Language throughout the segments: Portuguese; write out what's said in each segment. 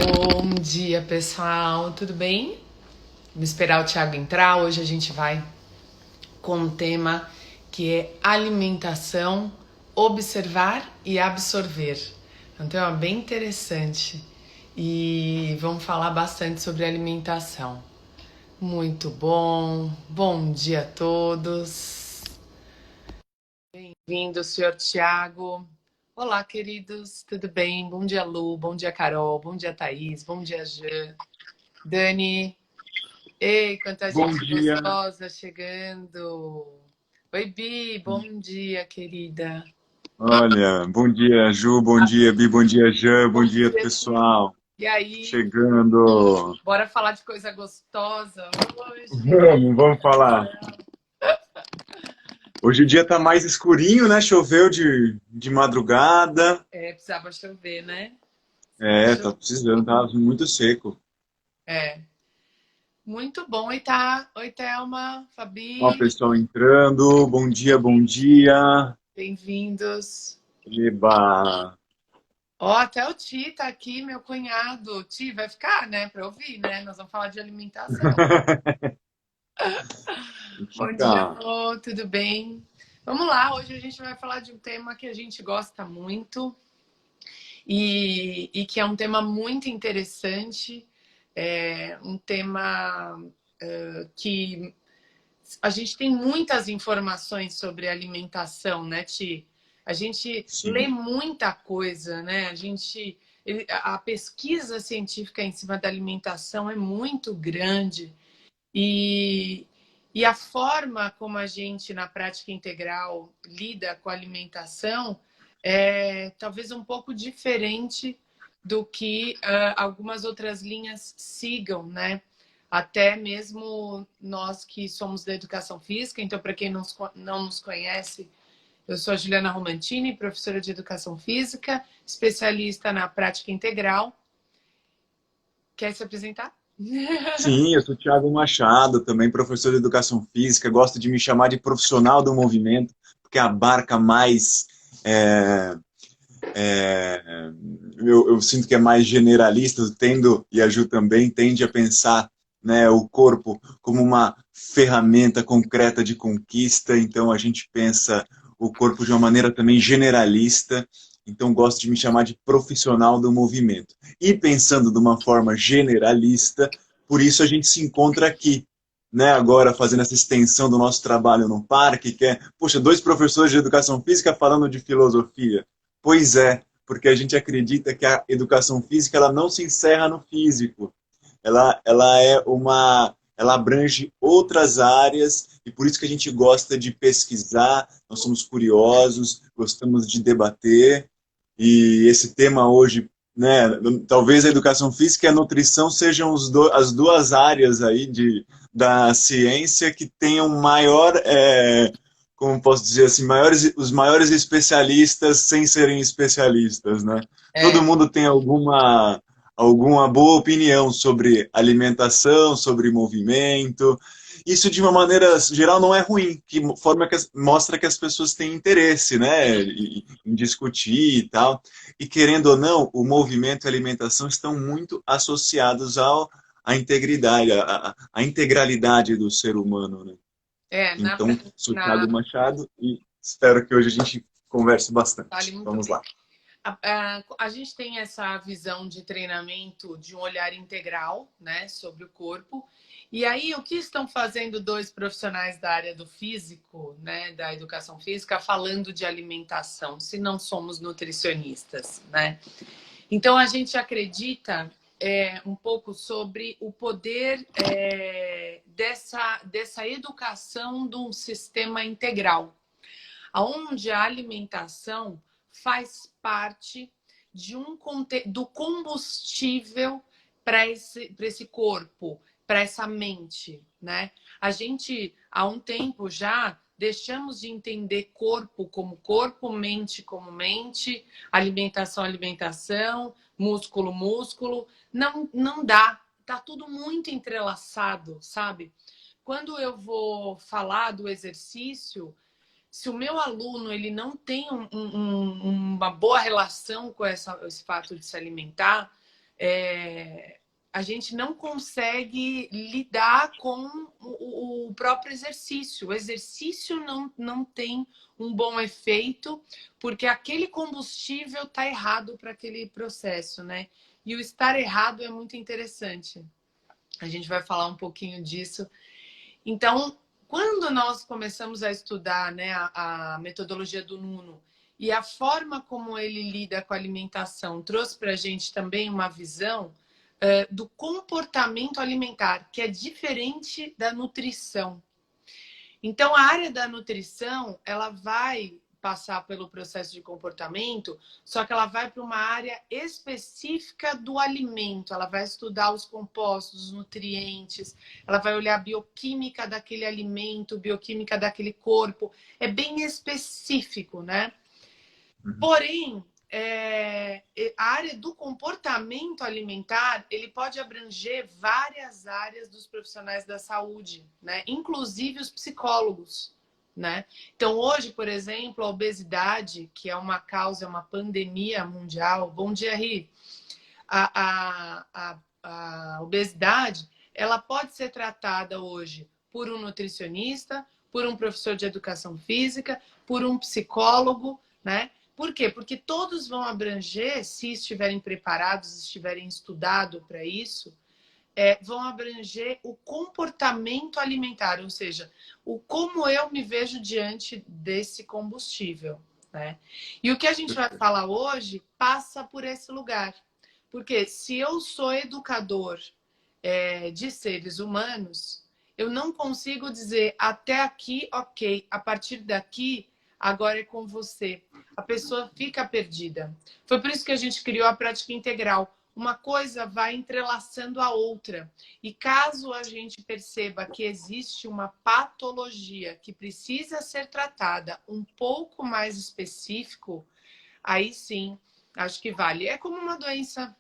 Bom dia, pessoal. Tudo bem? Vamos esperar o Thiago entrar. Hoje a gente vai com um tema que é alimentação, observar e absorver. É um tema bem interessante e vamos falar bastante sobre alimentação. Muito bom. Bom dia a todos. Bem-vindo, senhor Thiago. Olá, queridos, tudo bem? Bom dia, Lu, bom dia, Carol, bom dia, Thaís, bom dia, Jean, Dani. Ei, quanta Bom gente dia. gostosa chegando. Oi, Bi, bom dia, querida. Olha, bom dia, Ju, bom dia, Bi, bom dia, Jean, bom Bom dia, dia, Ti. pessoal. E aí, Chegando. bora falar de coisa gostosa hoje? Vamos falar. Hoje o dia tá mais escurinho, né? Choveu de madrugada. É, precisava chover, né? Precisava É, tá chover. precisando, tá muito seco. É, muito bom. Oi, tá? Oi, Thelma, Ó, o Fabi, pessoal entrando. Bom dia, bom dia. bem-vindos. Eba. Ó, até o Ti tá aqui, meu cunhado. Ti, vai ficar, né, pra ouvir, né? Nós vamos falar de alimentação. Bom dia, Fica. amor, tudo bem? Vamos lá, hoje a gente vai falar de um tema que a gente gosta muito e que é um tema muito interessante, é um tema que a gente tem muitas informações sobre alimentação, né, Ti? A gente lê Sim. muita coisa, né? A pesquisa científica em cima da alimentação é muito grande. E, e a forma como a gente, na prática integral, lida com a alimentação é talvez um pouco diferente do que algumas outras linhas sigam, né? Até mesmo nós que somos da educação física, então, para quem não nos conhece, eu sou a Juliana Romantini, professora de educação física, especialista na prática integral. Quer se apresentar? Sim, eu sou Thiago Machado, também professor de educação física. Gosto de me chamar de profissional do movimento, porque abarca mais. é, eu sinto que é mais generalista, tendo, e a Ju também, tende a pensar, né, o corpo como uma ferramenta concreta de conquista, então a gente pensa o corpo de uma maneira também generalista, então gosto de me chamar de profissional do movimento. E pensando de uma forma generalista, por isso a gente se encontra aqui, né, agora fazendo essa extensão do nosso trabalho no parque, que é, poxa, dois professores de educação física falando de filosofia. Pois é, porque a gente acredita que a educação física ela não se encerra no físico. Ela é uma, ela abrange outras áreas e por isso que a gente gosta de pesquisar, nós somos curiosos, gostamos de debater e esse tema hoje, né, talvez a educação física e a nutrição sejam as duas áreas aí da ciência que tenham maior como posso dizer assim, os maiores especialistas sem serem especialistas, né? Todo É, mundo tem alguma boa opinião sobre alimentação, sobre movimento. Isso, de uma maneira geral, não é ruim, que forma que mostra que as pessoas têm interesse, né, em discutir e tal. E querendo ou não, o movimento e a alimentação estão muito associados à integridade, à integralidade do ser humano, né? é na, Então, sou na, Thiago Machado e espero que hoje a gente converse vale bastante. muito Vamos bem. lá. A gente tem essa visão de treinamento de um olhar integral, né, sobre o corpo. E aí, o que estão fazendo dois profissionais da área do físico, né, da educação física, falando de alimentação, se não somos nutricionistas, né? Então, a gente acredita um pouco sobre o poder dessa educação de um sistema integral, onde a alimentação faz parte do combustível para esse corpo, para essa mente, né? A gente, há um tempo já, deixamos de entender corpo, mente como mente, alimentação, alimentação, músculo, músculo. Não, não dá. Tá tudo muito entrelaçado, sabe? Quando eu vou falar do exercício, se o meu aluno ele não tem uma boa relação com esse fato de se alimentar, a gente não consegue lidar com o próprio exercício. O exercício não tem um bom efeito, porque aquele combustível está errado para aquele processo, né? E o estar errado é muito interessante. A gente vai falar um pouquinho disso. Então, quando nós começamos a estudar, né, a metodologia do Nuno e a forma como ele lida com a alimentação trouxe para a gente também uma visão do comportamento alimentar, que é diferente da nutrição. Então, a área da nutrição, ela vai passar pelo processo de comportamento, só que ela vai para uma área específica do alimento. Ela vai estudar os compostos, os nutrientes, ela vai olhar a bioquímica daquele alimento, bioquímica daquele corpo. É bem específico, né? Porém, a área do comportamento alimentar, ele pode abranger várias áreas dos profissionais da saúde, né? Inclusive os psicólogos, né? Então, hoje, por exemplo, a obesidade, que é uma causa, é uma pandemia mundial. Bom dia, Ri. A obesidade, ela pode ser tratada hoje por um nutricionista, por um professor de educação física, por um psicólogo, né? Por quê? Porque todos vão abranger, se estiverem preparados, se estiverem estudado para isso, vão abranger o comportamento alimentar, ou seja, o como eu me vejo diante desse combustível, né? E o que a gente vai falar hoje passa por esse lugar. Porque se eu sou educador de seres humanos, eu não consigo dizer até aqui, ok, a partir daqui, agora é com você. A pessoa fica perdida. Foi por isso que a gente criou a prática integral. Uma coisa vai entrelaçando a outra. E caso a gente perceba que existe uma patologia que precisa ser tratada um pouco mais específico, aí sim, acho que vale. É como uma doença,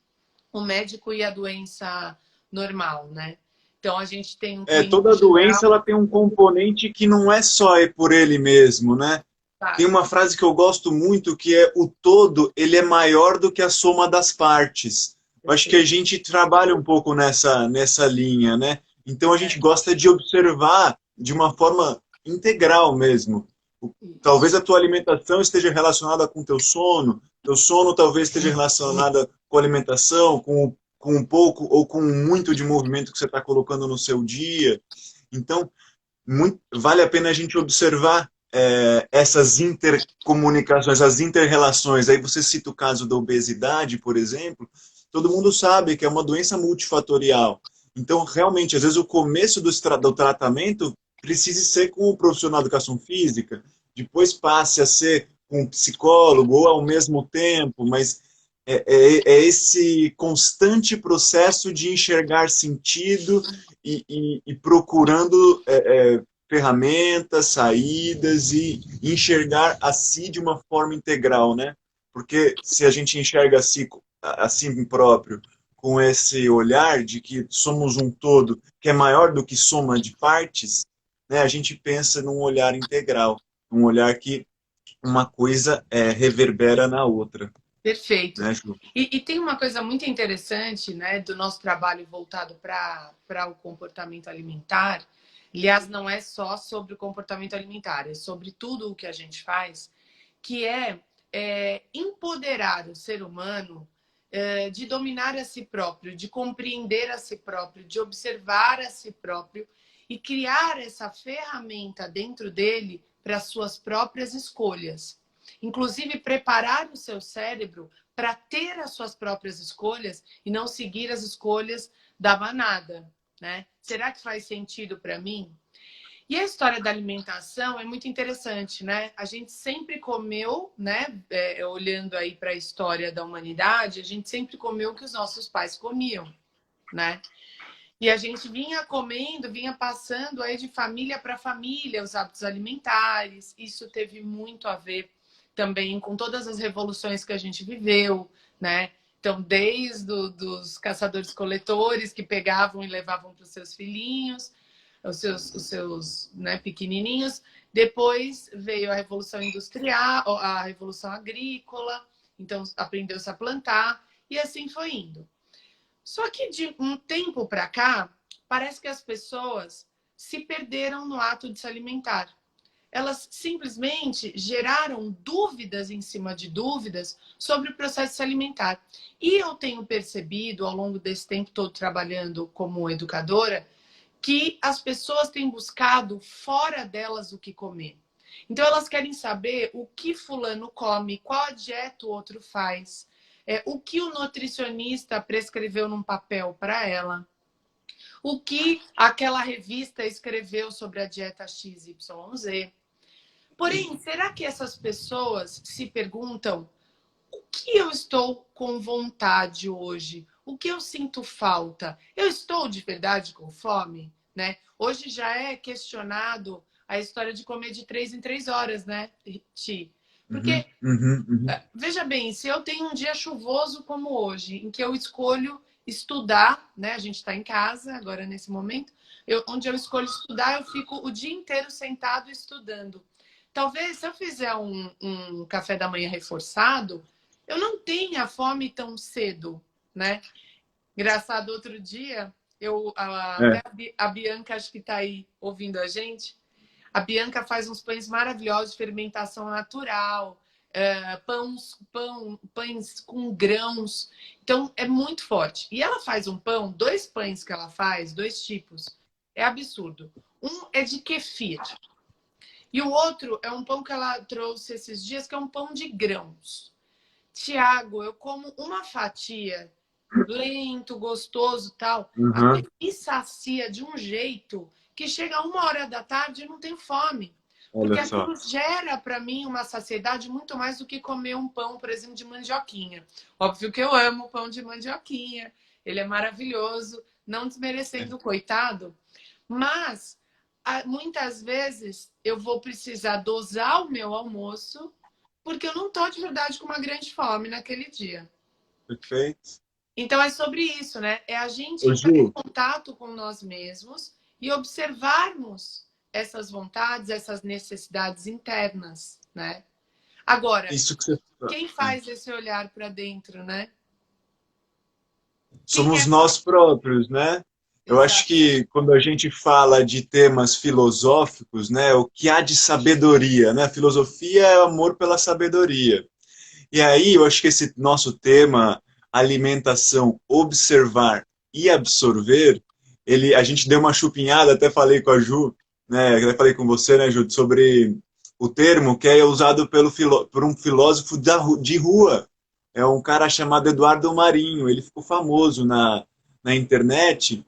o médico e a doença normal, né? Então a gente tem um clínico Toda doença geral. ela tem um componente que não é só por ele mesmo, né? Tem uma frase que eu gosto muito que é o todo, ele é maior do que a soma das partes. Eu acho que a gente trabalha um pouco nessa linha, né? Então a gente gosta de observar de uma forma integral mesmo. Talvez a tua alimentação esteja relacionada com teu sono talvez esteja relacionada com a alimentação, com um pouco ou com muito de movimento que você está colocando no seu dia. Então, vale a pena a gente observar essas intercomunicações, as interrelações. Aí você cita o caso da obesidade, por exemplo. Todo mundo sabe que é uma doença multifatorial. Então, realmente, às vezes o começo do tratamento precisa ser com o profissional de educação física, depois passe a ser com um psicólogo ou ao mesmo tempo, mas esse constante processo de enxergar sentido e procurando ferramentas, saídas e enxergar a si de uma forma integral, né? Porque se a gente enxerga a si próprio com esse olhar de que somos um todo que é maior do que soma de partes, né, a gente pensa num olhar integral, um olhar que uma coisa reverbera na outra. Perfeito. Né, Ju? E tem uma coisa muito interessante, né, do nosso trabalho voltado para o comportamento alimentar. Aliás, não é só sobre o comportamento alimentar, é sobre tudo o que a gente faz, que empoderar o ser humano de dominar a si próprio, de compreender a si próprio, de observar a si próprio e criar essa ferramenta dentro dele para as suas próprias escolhas. Inclusive, preparar o seu cérebro para ter as suas próprias escolhas e não seguir as escolhas da manada, né? Será que faz sentido para mim? E a história da alimentação é muito interessante, né? A gente sempre comeu, né? Olhando aí para a história da humanidade, a gente sempre comeu o que os nossos pais comiam, né? E a gente vinha comendo, vinha passando aí de família para família os hábitos alimentares. Isso teve muito a ver também com todas as revoluções que a gente viveu, né? Então, desde dos caçadores-coletores que pegavam e levavam para os seus filhinhos, os seus né, pequenininhos. Depois veio a Revolução Industrial, a Revolução Agrícola, então aprendeu-se a plantar e assim foi indo. Só que de um tempo para cá, parece que as pessoas se perderam no ato de se alimentar. Elas simplesmente geraram dúvidas em cima de dúvidas sobre o processo de se alimentar. E eu tenho percebido, ao longo desse tempo todo trabalhando como educadora, que as pessoas têm buscado fora delas o que comer. Então, elas querem saber o que fulano come, qual a dieta o outro faz, o que o nutricionista prescreveu num papel para ela, o que aquela revista escreveu sobre a dieta XYZ. Porém, será que essas pessoas se perguntam o que eu estou com vontade hoje? O que eu sinto falta? Eu estou de verdade com fome? Né? Hoje já é questionado a história de comer de 3 em 3 horas, né, Ti? Porque, veja bem, se eu tenho um dia chuvoso como hoje, em que eu escolho estudar, né? A gente está em casa agora nesse momento, onde eu escolho estudar, eu fico o dia inteiro sentado estudando. Talvez, se eu fizer um café da manhã reforçado, eu não tenha fome tão cedo, né? Engraçado, outro dia, até a Bianca, acho que está aí ouvindo a gente, a Bianca faz uns pães maravilhosos de fermentação natural, pães com grãos. Então, é muito forte. E ela faz um pão, 2 pães que ela faz, 2 tipos. É absurdo. Um é de kefir. E o outro é um pão que ela trouxe esses dias, que é um pão de grãos. Tiago, eu como uma fatia, lento, gostoso, tal, até me sacia de um jeito que chega 1 hora da tarde e não tenho fome. Porque aquilo gera para mim uma saciedade muito mais do que comer um pão, por exemplo, de mandioquinha. Óbvio que eu amo pão de mandioquinha, ele é maravilhoso, não desmerecendo o coitado, mas muitas vezes eu vou precisar dosar o meu almoço porque eu não estou de verdade com uma grande fome naquele dia. Perfeito. Então é sobre isso, né? É a gente entrar em contato com nós mesmos e observarmos essas vontades, essas necessidades internas, né? Agora, quem faz esse olhar para dentro, né? Somos nós próprios, né? Eu acho que quando a gente fala de temas filosóficos, né, o que há de sabedoria, né? Filosofia é amor pela sabedoria. E aí eu acho que esse nosso tema, alimentação, observar e absorver, a gente deu uma chupinhada, até falei com a Ju, né, até falei com você, né, Ju, sobre o termo que é usado por um filósofo de rua. É um cara chamado Eduardo Marinho, ele ficou famoso na internet.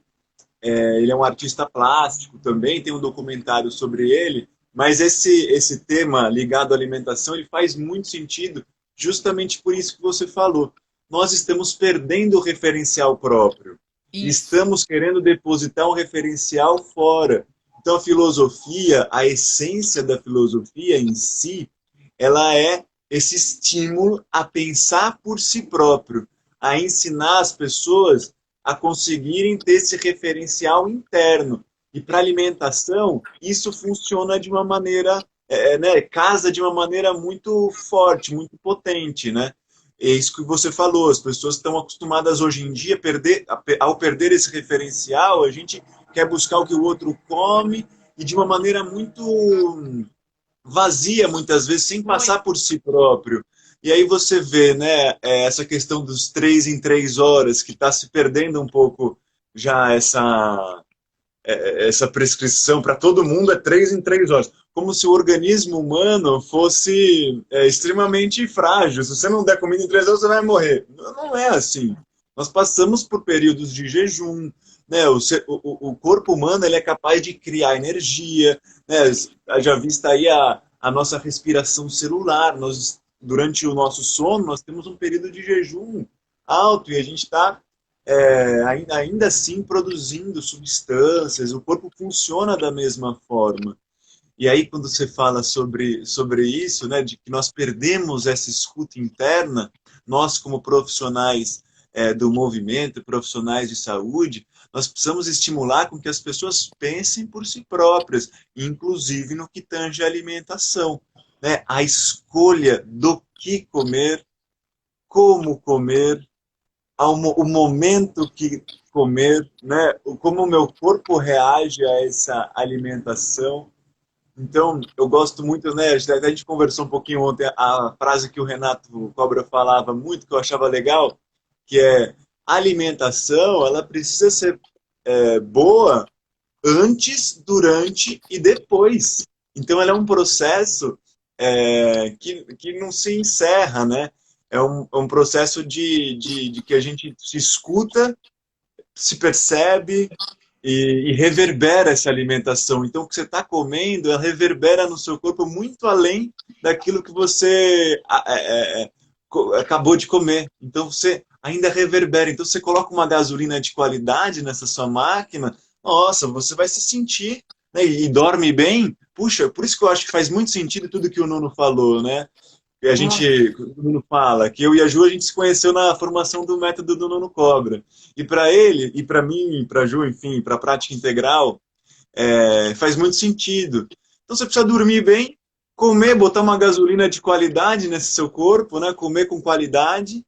Ele é um artista plástico também, tem um documentário sobre ele, mas esse tema ligado à alimentação, ele faz muito sentido justamente por isso que você falou. Nós estamos perdendo o referencial próprio. Estamos querendo depositar um referencial fora. Então, a filosofia, a essência da filosofia em si, ela é esse estímulo a pensar por si próprio, a ensinar as pessoas a conseguirem ter esse referencial interno. E para alimentação, isso funciona de uma maneira, né, casa de uma maneira muito forte, muito potente, né? É isso que você falou, as pessoas estão acostumadas hoje em dia, ao perder esse referencial, a gente quer buscar o que o outro come e de uma maneira muito vazia, muitas vezes, sem passar por si próprio. E aí você vê, né, essa questão dos 3 em 3 horas, que está se perdendo um pouco já essa prescrição para todo mundo, é 3 em 3 horas. Como se o organismo humano fosse extremamente frágil. Se você não der comida em 3 horas, você vai morrer. Não é assim. Nós passamos por períodos de jejum, né? O corpo humano ele é capaz de criar energia, né? Já vista aí a nossa respiração celular. Durante o nosso sono, nós temos um período de jejum alto e a gente está ainda assim produzindo substâncias, o corpo funciona da mesma forma. E aí quando você fala sobre isso, né, de que nós perdemos essa escuta interna, nós como profissionais do movimento, profissionais de saúde, nós precisamos estimular com que as pessoas pensem por si próprias, inclusive no que tange a alimentação, né? A escolha do que comer, como comer, o momento que comer, né? Como o meu corpo reage a essa alimentação. Então, eu gosto muito, né? Até a gente conversou um pouquinho ontem, a frase que o Renato Cobra falava muito, que eu achava legal, que é: a alimentação, ela precisa ser boa antes, durante e depois. Então, ela é um processo que não se encerra, né? É um processo de que a gente se escuta, se percebe e reverbera essa alimentação. Então, o que você está comendo, ela reverbera no seu corpo muito além daquilo que você acabou de comer. Então, você ainda reverbera. Então, você coloca uma gasolina de qualidade nessa sua máquina, nossa, você vai se sentir, né, e dorme bem. Puxa, por isso que eu acho que faz muito sentido tudo que o Nuno falou, né? E a gente, Nossa. o Nuno fala, que eu e a Ju, a gente se conheceu na formação do método do Nuno Cobra. E para ele, e para mim, para a Ju, enfim, para a prática integral, faz muito sentido. Então você precisa dormir bem, comer, botar uma gasolina de qualidade nesse seu corpo, né? Comer com qualidade,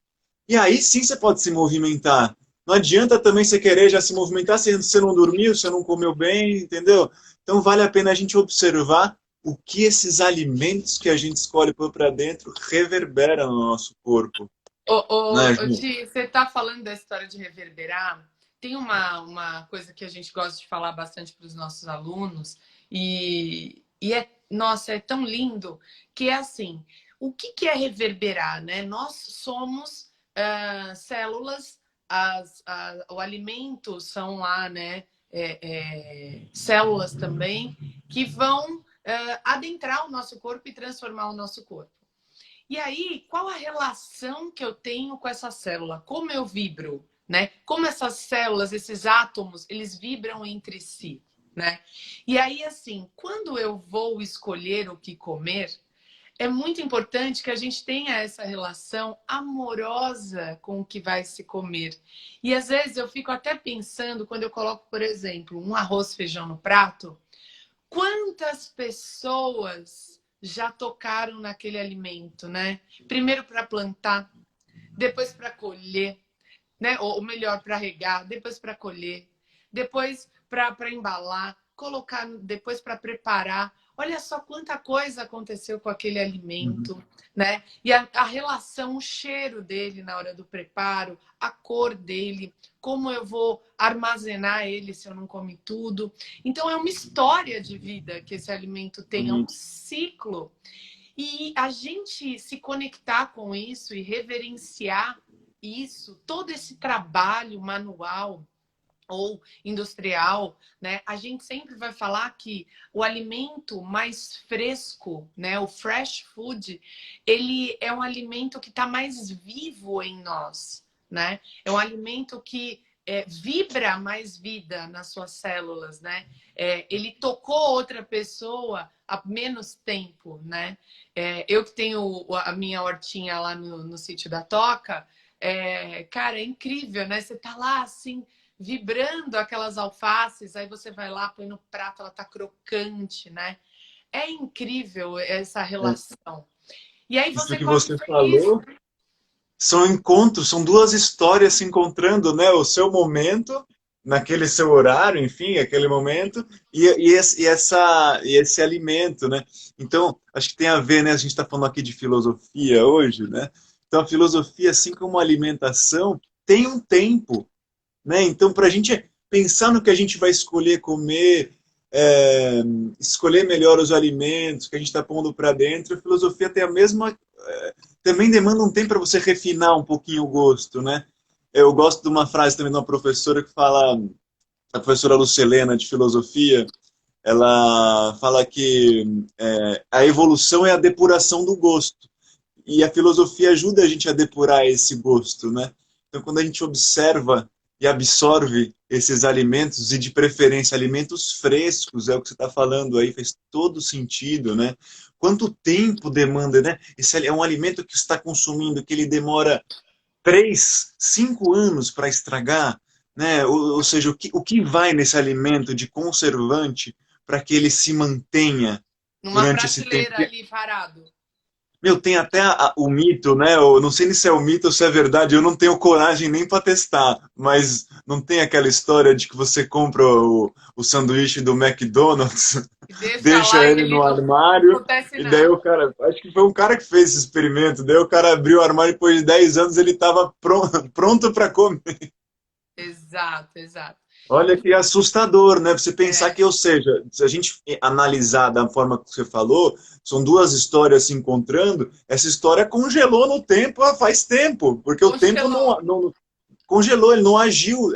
e aí sim você pode se movimentar. Não adianta também você querer já se movimentar se você não dormiu, se você não comeu bem, entendeu? Então vale a pena a gente observar o que esses alimentos que a gente escolhe pôr para dentro reverberam no nosso corpo, né, Ju? Ti, você está falando da história de reverberar. Tem uma coisa que a gente gosta de falar bastante para os nossos alunos, nossa, é tão lindo, que é assim, o que é reverberar, né? Nós somos células, o alimento são lá, né? Células também, que vão adentrar o nosso corpo e transformar o nosso corpo. E aí, qual a relação que eu tenho com essa célula? Como eu vibro, né? Como essas células, esses átomos, eles vibram entre si, né? E aí, assim, quando eu vou escolher o que comer, é muito importante que a gente tenha essa relação amorosa com o que vai se comer. E às vezes eu fico até pensando, quando eu coloco, por exemplo, um arroz, feijão no prato, quantas pessoas já tocaram naquele alimento, né? Primeiro para plantar, depois para colher, né? Ou melhor, para regar, depois para colher, depois para embalar, colocar, depois para preparar. Olha só quanta coisa aconteceu com aquele Uhum. alimento, né? E a relação, o cheiro dele na hora do preparo, a cor dele, como eu vou armazenar ele se eu não comi tudo. Então é uma história de vida que esse alimento tem, é um ciclo. E a gente se conectar com isso e reverenciar isso, todo esse trabalho manual ou industrial, né? A gente sempre vai falar que o alimento mais fresco, né? O fresh food, ele é um alimento que está mais vivo em nós, né? É um alimento que vibra mais vida nas suas células, né? Ele tocou outra pessoa há menos tempo, né? Eu que tenho a minha hortinha lá no sítio da Toca, cara, é incrível, né? Você tá lá assim vibrando aquelas alfaces, aí você vai lá, põe no prato, ela tá crocante, né? É incrível essa relação. E aí Isso você que come você feliz. falou são encontros, são duas histórias se encontrando, né? O seu momento, naquele seu horário, enfim, aquele momento, e esse alimento, né? Então, acho que tem a ver, né? A gente está falando aqui de filosofia hoje, né? Então, a filosofia, assim como a alimentação, tem um tempo, né? Então, para a gente pensar no que a gente vai escolher comer, é, escolher melhor os alimentos que a gente está pondo para dentro, a filosofia tem a mesma. Também demanda um tempo para você refinar um pouquinho o gosto, né? Eu gosto de uma frase também de uma professora que fala, a professora Lucelena de filosofia, ela fala que a evolução é a depuração do gosto. E a filosofia ajuda a gente a depurar esse gosto, né? Então, quando a gente observa e absorve esses alimentos, e de preferência alimentos frescos, é o que você está falando aí, faz todo sentido, né? Quanto tempo demanda, né? Esse é um alimento que você está consumindo, que ele demora 3, 5 anos para estragar, né? Ou seja, o que vai nesse alimento de conservante para que ele se mantenha Numa durante esse tempo? prateleira ali parado. Meu, tem até o mito, né? Eu não sei nem se é o mito ou se é verdade, eu não tenho coragem nem para testar, mas não tem aquela história de que você compra o sanduíche do McDonald's, E deixa deixa lá e ele ele no não armário, acontece e daí nada. o cara, acho que foi um cara que fez esse experimento, daí o cara abriu o armário e depois de 10 anos ele estava pronto para comer. Exato, exato. Olha que assustador, né? Você pensar É, que, ou seja, se a gente analisar da forma que você falou, são duas histórias se encontrando, essa história congelou no tempo faz tempo, porque o tempo congelou. não congelou, ele não agiu,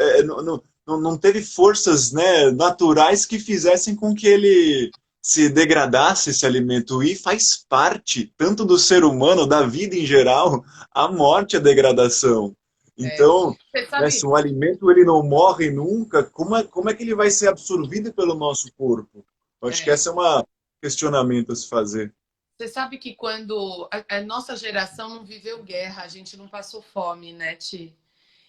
não teve forças, né, naturais que fizessem com que ele se degradasse esse alimento. E faz parte, tanto do ser humano, da vida em geral, a morte e a degradação. É. Então, Você né, se sabe, um alimento ele não morre nunca, como é que ele vai ser absorvido pelo nosso corpo? Eu acho que é, esse é um questionamento a se fazer. você sabe que quando a nossa geração não viveu guerra, a gente não passou fome, né, Ti?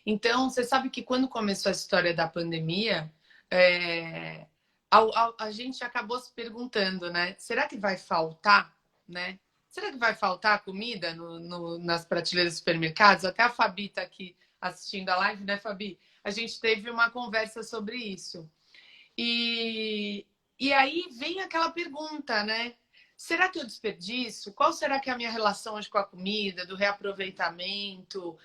Então, você sabe que quando começou a história da pandemia, é, a gente acabou se perguntando, né? Será que vai faltar, né? Será que vai faltar comida nas prateleiras dos supermercados? Até a Fabi está aqui assistindo a live, né, Fabi? A gente teve uma conversa sobre isso. E, e aí vem aquela pergunta, né? Será que eu desperdiço? Qual será que é a minha relação hoje com a comida, do reaproveitamento?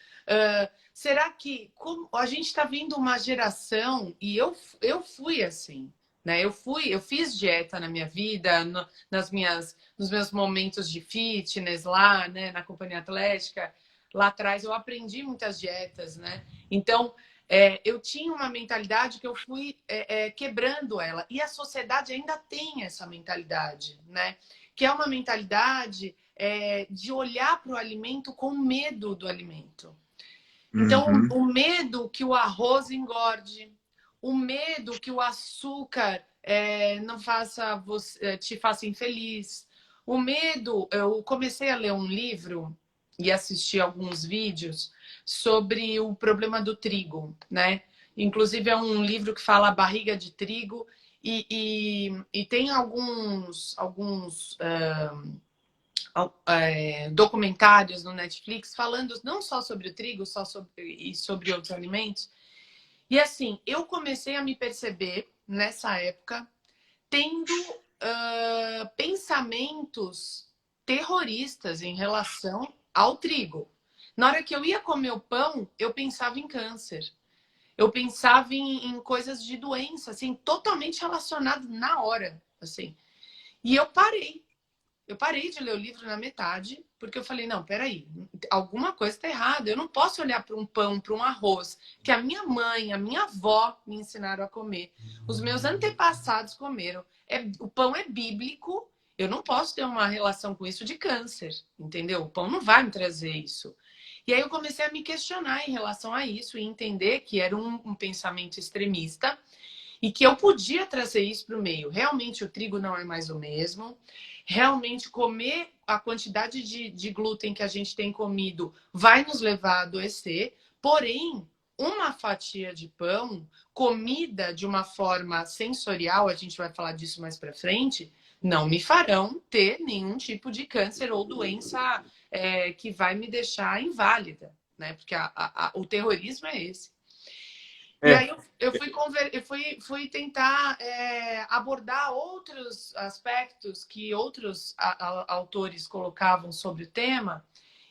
Será que como, a gente está vendo uma geração, e eu fui assim, né? Eu fiz dieta na minha vida, nos meus momentos de fitness lá, né, na companhia atlética, lá atrás eu aprendi muitas dietas, né? Então, eu tinha uma mentalidade que eu fui quebrando ela. E a sociedade ainda tem essa mentalidade, né? Que é uma mentalidade de olhar para o alimento com medo do alimento. Então, Uhum. o medo que o arroz engorde, o medo que o açúcar não faça você, te faça infeliz, o medo. Eu comecei a ler um livro e assistir alguns vídeos sobre o problema do trigo, né? Inclusive é um livro que fala a barriga de trigo e tem alguns documentários no Netflix falando não só sobre o trigo, e sobre outros alimentos. E assim, eu comecei a me perceber nessa época tendo pensamentos terroristas em relação ao trigo. Na hora que eu ia comer o pão, eu pensava em câncer. Eu pensava em coisas de doença, assim, totalmente relacionado na hora, assim. E eu parei de ler o livro na metade, porque eu falei, não, peraí, alguma coisa está errada. Eu não posso olhar para um pão, para um arroz, que a minha mãe, a minha avó me ensinaram a comer. Os meus antepassados comeram. O pão é bíblico, eu não posso ter uma relação com isso de câncer, entendeu? O pão não vai me trazer isso. E aí eu comecei a me questionar em relação a isso e entender que era um pensamento extremista e que eu podia trazer isso para o meio. Realmente o trigo não é mais o mesmo. Realmente comer a quantidade de glúten que a gente tem comido vai nos levar a adoecer. Porém, uma fatia de pão, comida de uma forma sensorial, a gente vai falar disso mais para frente, não me farão ter nenhum tipo de câncer ou doença que vai me deixar inválida, né? Porque o terrorismo é esse. E É, aí fui tentar abordar outros aspectos que outros autores colocavam sobre o tema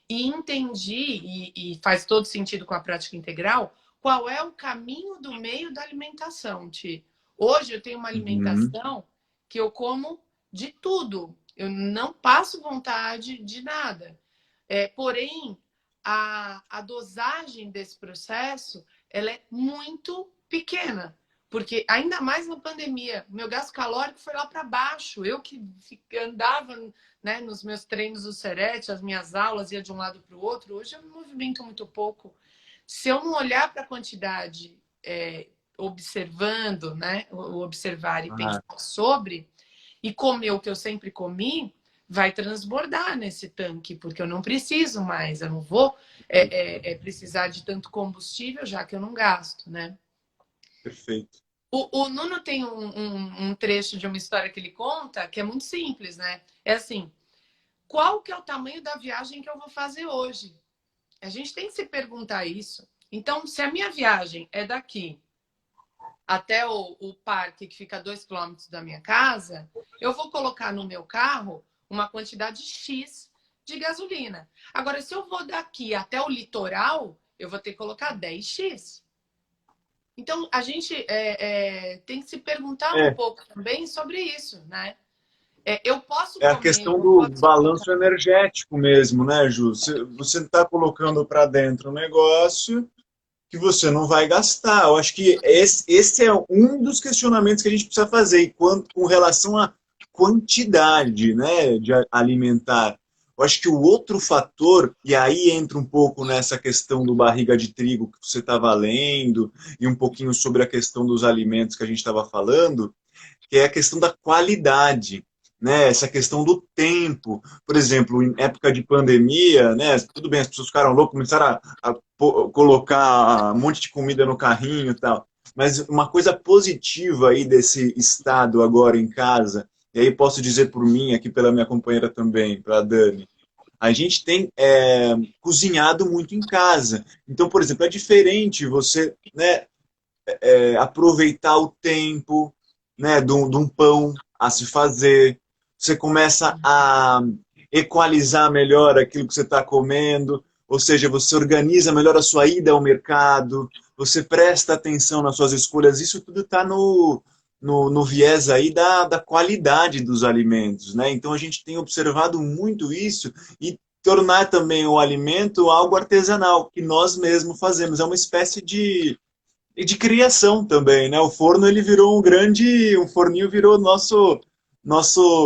e entendi, e faz todo sentido com a prática integral, qual é o caminho do meio da alimentação, Ti. Hoje eu tenho uma uhum. alimentação que eu como de tudo. Eu não passo vontade de nada. Porém, a dosagem desse processo ela é muito pequena. Porque ainda mais na pandemia, meu gasto calórico foi lá para baixo. Eu que andava, né, nos meus treinos do Serete, as minhas aulas ia de um lado para o outro. Hoje eu me movimento muito pouco. Se eu não olhar para a quantidade, observando, né, o observar e Ah, pensar sobre, e comer o que eu sempre comi, vai transbordar nesse tanque, porque eu não preciso mais, eu não vou precisar de tanto combustível, já que eu não gasto, né? perfeito. O Nuno tem um trecho de uma história que ele conta que é muito simples, né? É assim, qual que é o tamanho da viagem que eu vou fazer hoje? A gente tem que se perguntar isso. Então, se a minha viagem é daqui até o parque, que fica a 2 quilômetros da minha casa, eu vou colocar no meu carro uma quantidade X de gasolina. Agora, se eu vou daqui até o litoral, eu vou ter que colocar 10x. Então, a gente tem que se perguntar um É, pouco também sobre isso, né? Eu posso é a comer, questão eu do posso colocar. balanço energético mesmo, né, Ju? Você está colocando para dentro um negócio que você não vai gastar. Eu acho que esse é um dos questionamentos que a gente precisa fazer, e com relação à quantidade, né, de alimentar. Eu acho que o outro fator, e aí entra um pouco nessa questão do barriga de trigo que você estava lendo, e um pouquinho sobre a questão dos alimentos que a gente estava falando, que é a questão da qualidade, né? Essa questão do tempo. Por exemplo, em época de pandemia, né? Tudo bem, as pessoas ficaram loucas, começaram a colocar um monte de comida no carrinho e tal. Mas uma coisa positiva aí desse estado agora em casa, e aí posso dizer por mim, aqui pela minha companheira também, para a Dani, a gente tem cozinhado muito em casa. Então, por exemplo, é diferente você, né, aproveitar o tempo, né, de um pão a se fazer. Você começa a equalizar melhor aquilo que você está comendo, ou seja, você organiza melhor a sua ida ao mercado, você presta atenção nas suas escolhas. Isso tudo está no viés aí da qualidade dos alimentos, né? Então a gente tem observado muito isso e tornar também o alimento algo artesanal, que nós mesmos fazemos. É uma espécie e de criação também, né? O forno ele virou um forninho virou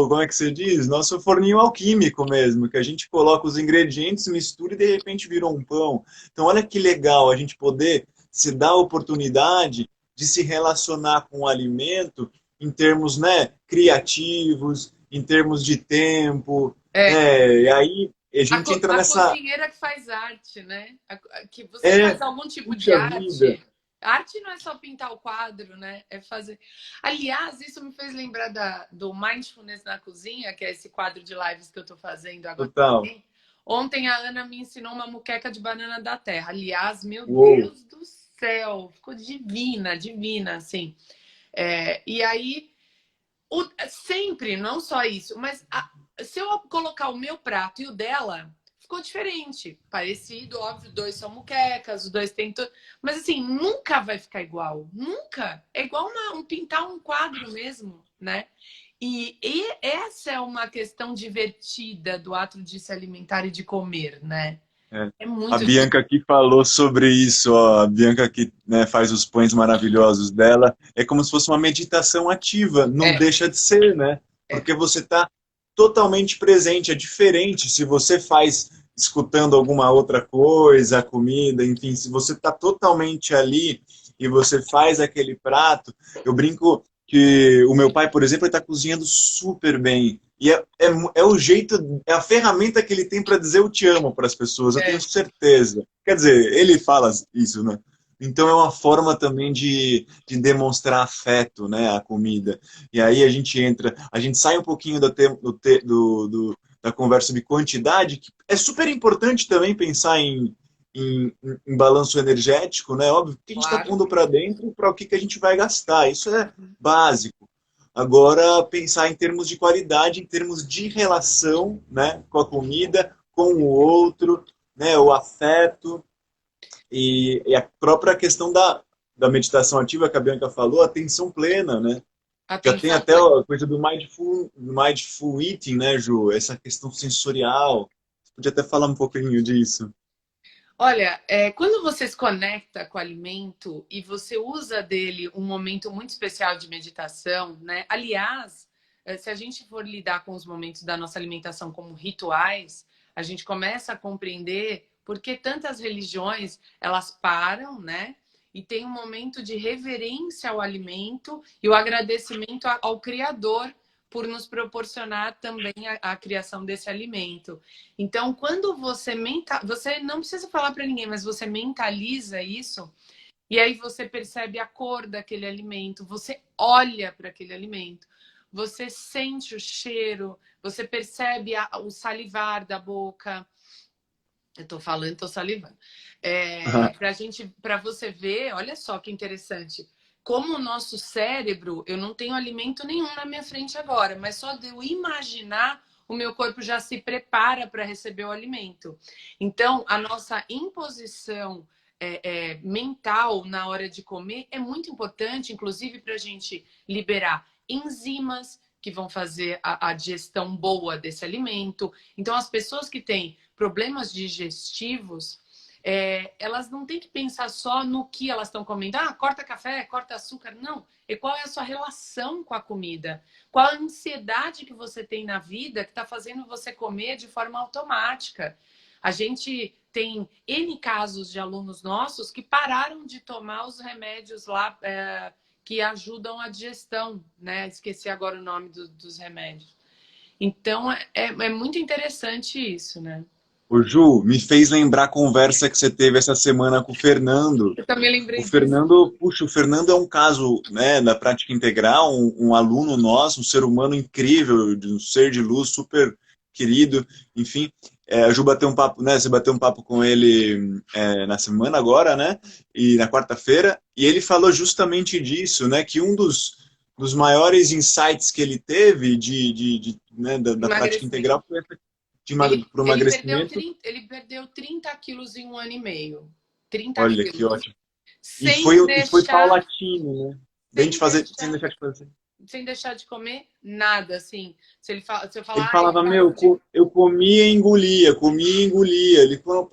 como é que se diz? Nosso forninho alquímico mesmo, que a gente coloca os ingredientes, mistura e de repente virou um pão. Então olha que legal a gente poder se dar a oportunidade de se relacionar com o alimento em termos, né, criativos, em termos de tempo, É, né? E aí a gente entra a nessa cozinheira que faz arte, né? Que você faz é, algum tipo de puxa vida, arte. Arte não é só pintar o quadro, né? É fazer. Aliás, isso me fez lembrar do Mindfulness na Cozinha, que é esse quadro de lives que eu estou fazendo agora total. também. Ontem a Ana me ensinou uma moqueca de banana da terra. Aliás, meu Uou. Deus do céu, ficou divina, divina, assim. E aí sempre, não só isso, mas se eu colocar o meu prato e o dela, ficou diferente. Parecido, óbvio, os dois são muquecas, os dois têm tudo. Mas assim, nunca vai ficar igual. Nunca. É igual pintar um quadro mesmo, né? E essa é uma questão divertida do ato de se alimentar e de comer, né? É. É A muito Bianca aqui falou sobre isso, ó. A Bianca que, né, faz os pães maravilhosos dela. É como se fosse uma meditação ativa. Não é, deixa de ser, né? é. Porque você está totalmente presente. É diferente se você faz escutando alguma outra coisa, a comida, enfim. Se você está totalmente ali e você faz aquele prato. Eu brinco que o meu pai, por exemplo, está cozinhando super bem. E é o jeito, é a ferramenta que ele tem para dizer eu te amo para as pessoas, eu tenho É. certeza. Quer dizer, ele fala isso, né? Então é uma forma também de demonstrar afeto, né, a comida. E aí a gente sai um pouquinho da conversa de quantidade, que é super importante também pensar em balanço energético, né? Óbvio, o que a gente está Claro. pondo para dentro, para o que a gente vai gastar. Isso é básico. Agora, pensar em termos de qualidade, em termos de relação, né, com a comida, com o outro, né, o afeto e a própria questão da meditação ativa que a Bianca falou, atenção plena, né? Já tem Atenção até plena. a coisa do mindful eating, né, Ju? Essa questão sensorial. Você podia até falar um pouquinho disso. Olha, quando você se conecta com o alimento e você usa dele um momento muito especial de meditação, né? Aliás, se a gente for lidar com os momentos da nossa alimentação como rituais, a gente começa a compreender por que tantas religiões elas param, né? E tem um momento de reverência ao alimento e o agradecimento ao Criador por nos proporcionar também a criação desse alimento. Então, quando você não precisa falar para ninguém, mas você mentaliza isso, e aí você percebe a cor daquele alimento, você olha para aquele alimento. você sente o cheiro, você percebe o salivar da boca. Eu tô falando, tô salivando. Para você ver, olha só que interessante. Como o nosso cérebro, eu não tenho alimento nenhum na minha frente agora, mas só de eu imaginar, o meu corpo já se prepara para receber o alimento. Então, a nossa imposição mental na hora de comer é muito importante, inclusive para a gente liberar enzimas que vão fazer a digestão boa desse alimento. Então, as pessoas que têm problemas digestivos, elas não têm que pensar só no que elas estão comendo. Ah, corta café, corta açúcar. Não. E qual é a sua relação com a comida? Qual a ansiedade que você tem na vida que está fazendo você comer de forma automática? A gente tem N casos de alunos nossos que pararam de tomar os remédios lá que ajudam a digestão, né? Esqueci agora o nome dos remédios. Então, é muito interessante isso, né? Ô Ju, me fez lembrar a conversa que você teve essa semana com o Fernando. Eu também O lembrei disso. Fernando, puxa, o Fernando é um caso, né, da prática integral, um aluno nosso, um ser humano incrível, um ser de luz super querido, enfim. A Ju bateu um papo, né, você bateu um papo com ele na semana agora, né, e na quarta-feira, e ele falou justamente disso, né, que um dos maiores insights que ele teve né, da prática Emagrecimento. integral foi essa Ele, pro ele, perdeu emagrecimento. 30, ele perdeu 30 quilos em 1 ano e meio. 30 Olha que quilos. ótimo. Sem E foi deixar, paulatino, né? sem Sem deixar, deixar de fazer. sem deixar de comer nada, assim. Se eu Ele falar, ai, falava, meu, parou de... eu comia e engolia, comia e engolia. Ele falou,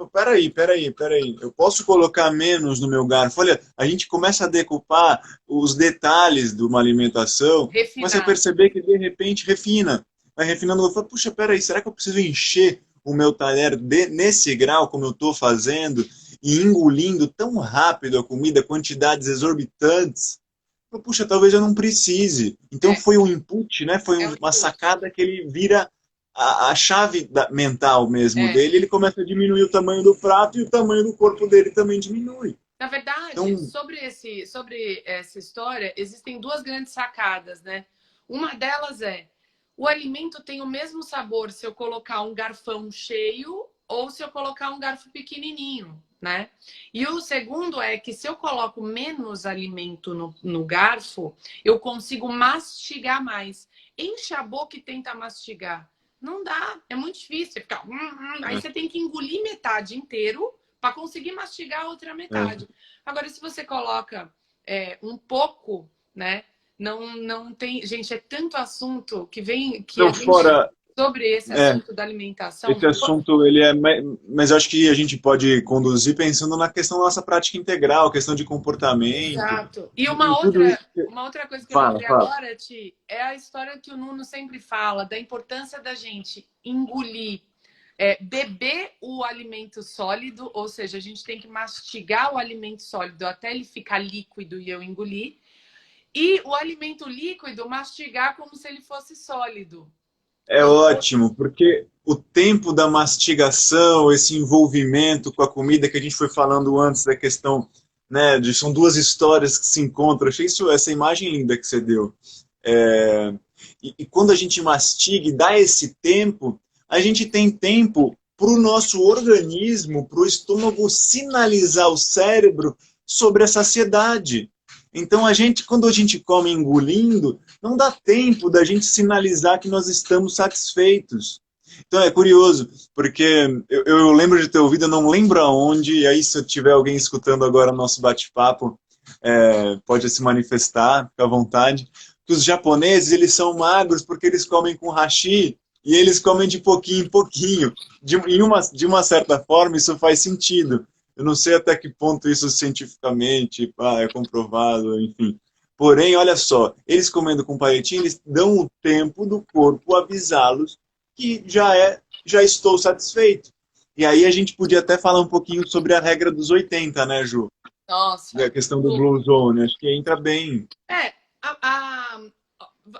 peraí. Eu posso colocar menos no meu garfo? Olha, a gente começa a decupar os detalhes de uma alimentação, começa a Refinar. perceber que, de repente, refina. Vai refinando, eu falo, puxa, peraí, será que eu preciso encher o meu talher nesse grau, como eu estou fazendo, e engolindo tão rápido a comida, quantidades exorbitantes? Puxa, talvez eu não precise. Então É, foi um input, né? Foi é um uma input. sacada que ele vira a chave mental mesmo É. dele. Ele começa a diminuir o tamanho do prato e o tamanho do corpo dele também diminui. Na verdade, Então, sobre essa história, existem duas grandes sacadas, né? Uma delas o alimento tem o mesmo sabor se eu colocar um garfão cheio ou se eu colocar um garfo pequenininho, né? E o segundo é que se eu coloco menos alimento no garfo, eu consigo mastigar mais. Enche a boca e tenta mastigar. Não dá, é muito difícil. Ficar, aí é, você tem que engolir metade inteiro para conseguir mastigar a outra é. metade. Agora, se você coloca um pouco, né? Não tem. Gente, é tanto assunto que vem que a Não, gente. fora, Sobre esse é, assunto da alimentação. esse assunto, ele é, mas eu acho que a gente pode conduzir pensando na questão da nossa prática integral, questão de comportamento, Exato. E e tudo isso. uma outra coisa que eu Fala, lembrei fala. agora, Ti, é a história que o Nuno sempre fala, da importância da gente engolir, beber o alimento sólido, ou seja, a gente tem que mastigar o alimento sólido até ele ficar líquido e eu engolir. E o alimento líquido mastigar como se ele fosse sólido. É Ou, ótimo, porque o tempo da mastigação, esse envolvimento com a comida que a gente foi falando antes da questão, né, são duas histórias que se encontram. Achei essa imagem linda que você deu. É, e quando a gente mastiga e dá esse tempo, a gente tem tempo para o nosso organismo, para o estômago sinalizar ao cérebro sobre a saciedade. Então, quando a gente come engolindo, não dá tempo da gente sinalizar que nós estamos satisfeitos. Então é curioso, porque eu lembro de ter ouvido, eu não lembro aonde, e aí se tiver alguém escutando agora nosso bate-papo, pode se manifestar, fica à vontade, que os japoneses, eles são magros porque eles comem com hashi, e eles comem de pouquinho em pouquinho. De uma certa forma, isso faz sentido. Eu não sei até que ponto isso cientificamente é comprovado, enfim. Porém, olha só, eles comendo com palitinho, eles dão o tempo do corpo avisá-los que já estou satisfeito. E aí a gente podia até falar um pouquinho sobre a regra dos 80, né, Ju? A nossa, questão do Blue Zone, acho que entra bem. é, a, a,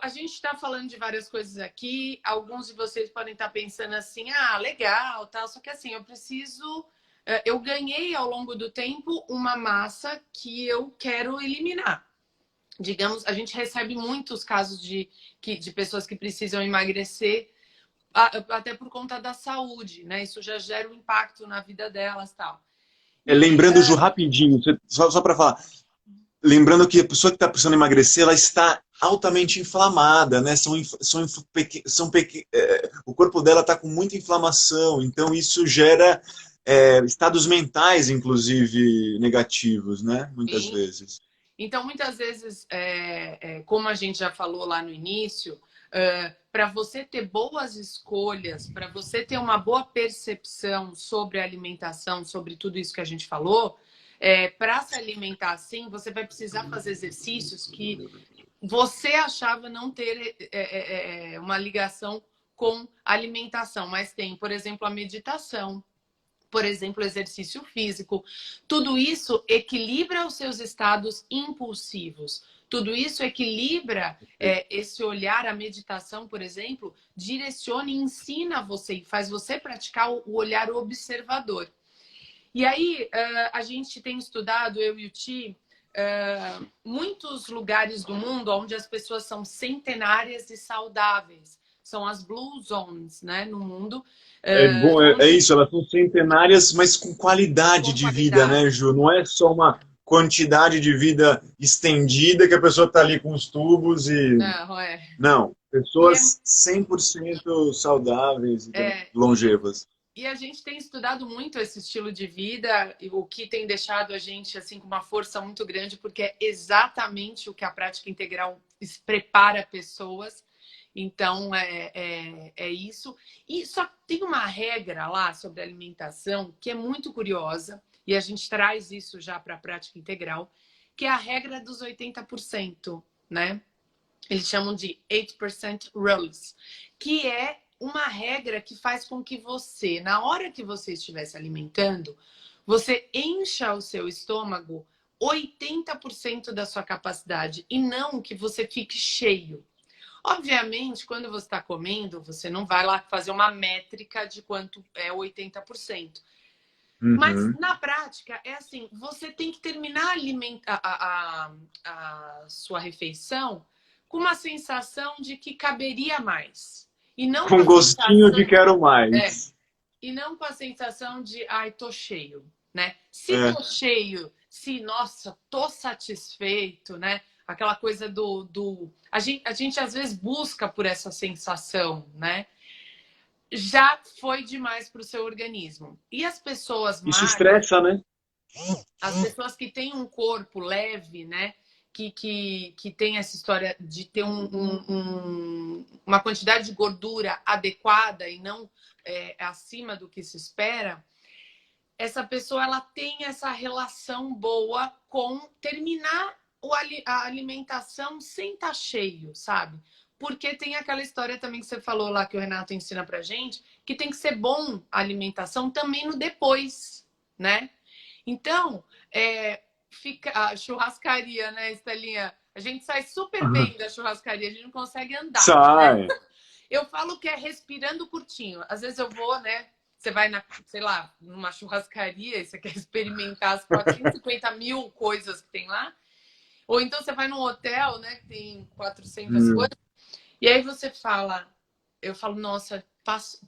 a gente está falando de várias coisas aqui. Alguns de vocês podem estar pensando assim, ah, legal, tal. Só que assim, eu ganhei ao longo do tempo uma massa que eu quero eliminar. digamos, a gente recebe muitos casos de pessoas que precisam emagrecer, até por conta da saúde, né? Isso já gera um impacto na vida delas e tal. Lembrando, Ju, rapidinho, só para falar, lembrando que a pessoa que está precisando emagrecer, ela está altamente inflamada, né? O corpo dela está com muita inflamação, então isso gera estados mentais, inclusive, negativos, né? Muitas Sim. vezes. Então, muitas vezes, como a gente já falou lá no início, para você ter boas escolhas, para você ter uma boa percepção sobre a alimentação, sobre tudo isso que a gente falou, para se alimentar assim, você vai precisar fazer exercícios que você achava não ter uma ligação com a alimentação, mas tem, por exemplo, a meditação, por exemplo, exercício físico. Tudo isso equilibra os seus estados impulsivos. Tudo isso equilibra esse olhar, a meditação, por exemplo, direciona e ensina você e faz você praticar o olhar observador. E aí, a gente tem estudado, eu e o Ti, muitos lugares do mundo onde as pessoas são centenárias e saudáveis. São as Blue Zones, né, no mundo. Bom, isso, elas são centenárias, mas com qualidade de vida, né, Ju? Não é só uma quantidade de vida estendida que a pessoa está ali com os tubos e... Não, pessoas 100% saudáveis e longevas. E a gente tem estudado muito esse estilo de vida, o que tem deixado a gente assim com uma força muito grande, porque é exatamente o que a prática integral prepara pessoas. Então, é isso. E só tem uma regra lá sobre alimentação que é muito curiosa, e a gente traz isso já para a prática integral, que é a regra dos 80%, né? Eles chamam de 8% rules, que é uma regra que faz com que você, na hora que você estiver se alimentando, você encha o seu estômago 80% da sua capacidade e não que você fique cheio. Obviamente, quando você está comendo, você não vai lá fazer uma métrica de quanto é 80%. Mas, na prática, é assim, você tem que terminar a sua refeição com uma sensação de que caberia mais. E não com gostinho de quero mais. E não com a sensação de, ai, tô cheio, né? Se tô cheio, nossa, tô satisfeito, né? Aquela coisa a gente às vezes busca por essa sensação, né? Já foi demais para o seu organismo. E as pessoas magras... Isso estressa, né? As pessoas que têm um corpo leve, né? Que tem essa história de ter uma quantidade de gordura adequada e não acima do que se espera, essa pessoa ela tem essa relação boa com terminar a alimentação sem estar cheio, sabe? Porque tem aquela história também que você falou lá, que o Renato ensina pra gente, que tem que ser bom a alimentação também no depois, né? Então, fica a churrascaria, né, Estelinha? A gente sai super bem da churrascaria, a gente não consegue andar. Sai! Né? Eu falo que é respirando curtinho. Às vezes eu vou, né? Você vai sei lá, numa churrascaria e você quer experimentar as 450 mil coisas que tem lá. Ou então você vai num hotel, né, que tem 400 coisas. E aí você fala, eu falo, nossa,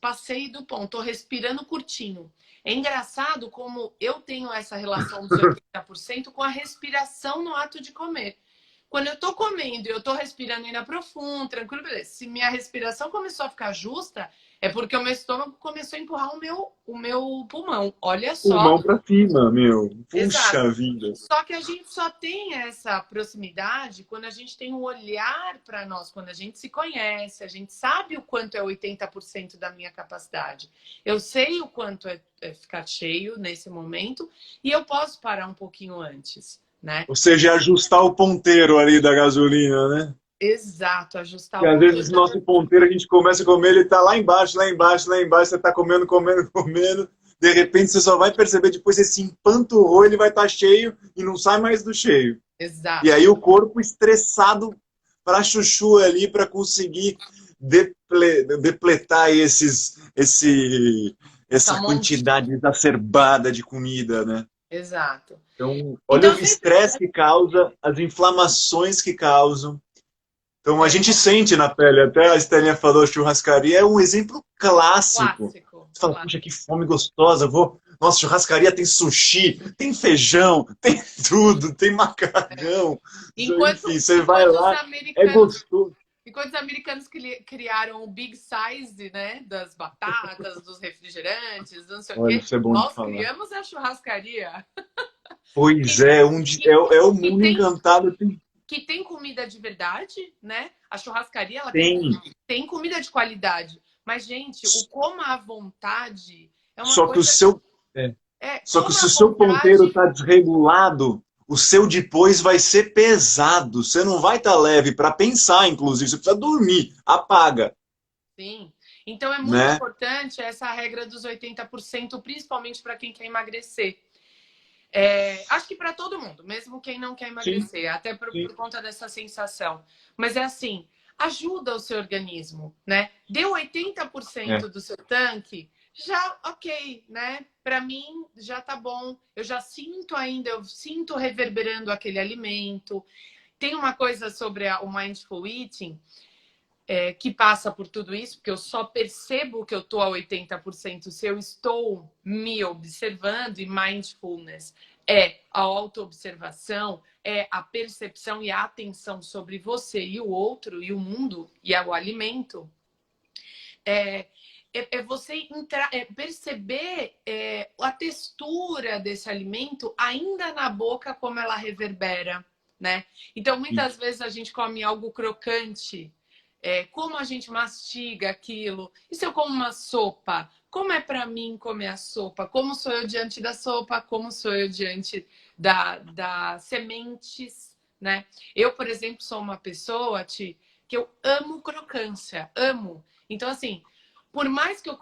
passei do ponto, tô respirando curtinho. É engraçado como eu tenho essa relação dos 80% com a respiração no ato de comer. Quando eu tô comendo e eu tô respirando ainda profundo, tranquilo, beleza. Se minha respiração começou a ficar justa, é porque o meu estômago começou a empurrar o meu pulmão. Olha só. Pulmão pra cima, meu. Puxa Exato. vida. Só que a gente só tem essa proximidade quando a gente tem um olhar para nós, quando a gente se conhece, a gente sabe o quanto é 80% da minha capacidade. Eu sei o quanto é ficar cheio nesse momento e eu posso parar um pouquinho antes, né? Ou seja, ajustar o ponteiro ali da gasolina, né? Exato, ajustar o ponteiro. Às vezes o nosso ponteiro, a gente começa a comer, ele tá lá embaixo, lá embaixo, lá embaixo, você tá comendo, comendo, comendo. De repente você só vai perceber, depois você se empanturrou, ele vai estar cheio e não sai mais do cheio. Exato. E aí o corpo estressado para chuchu ali, para conseguir depletar essa quantidade exacerbada de comida, né? Exato. Então, olha Então, o sempre. estresse que causa, as inflamações que causam. Então, a gente sente na pele, até a Estelinha falou, churrascaria é um exemplo clássico. Clássico, Você fala, puxa, que clássico. fome gostosa, vou... Nossa, churrascaria tem sushi, tem feijão, tem tudo, tem macarrão. Enfim, Enquanto, você vai enquanto os lá, é americanos, gostoso. enquanto os americanos criaram o big size, né, das batatas, dos refrigerantes, não sei o Olha, quê, isso é bom de nós falar. criamos a churrascaria. Pois Que, é, que, é o que mundo tem, encantado. que tem comida de verdade, né? A churrascaria, ela Tem. tem comida de qualidade. Mas, gente, o coma à vontade é uma Só que o coisa. seu. É. Só que Coma se à o seu ponteiro vontade. está desregulado, o seu depois vai ser pesado. Você não vai estar leve para pensar, inclusive. Você precisa dormir. Apaga, Sim. Então é muito né? importante essa regra dos 80%, principalmente para quem quer emagrecer. Acho que para todo mundo, mesmo quem não quer Sim, emagrecer, até sim. por conta dessa sensação. Mas é assim, ajuda o seu organismo, né? Deu É. 80% do seu tanque, já ok, né? Para mim já tá bom. Eu já sinto ainda, eu sinto reverberando aquele alimento. Tem uma coisa sobre o mindful eating que passa por tudo isso, porque eu só percebo que eu estou a 80% se eu estou me observando, e mindfulness é a autoobservação, é a percepção e a atenção sobre você e o outro, e o mundo, e o alimento. É você perceber a textura desse alimento ainda na boca, como ela reverbera, né? Então, muitas vezes a gente come algo crocante, como a gente mastiga aquilo. E se eu como uma sopa? Como é para mim comer a sopa? Como sou eu diante da sopa? Como sou eu diante das sementes, né? Eu, por exemplo, sou uma pessoa, que eu amo crocância, amo. Então, assim, por mais que eu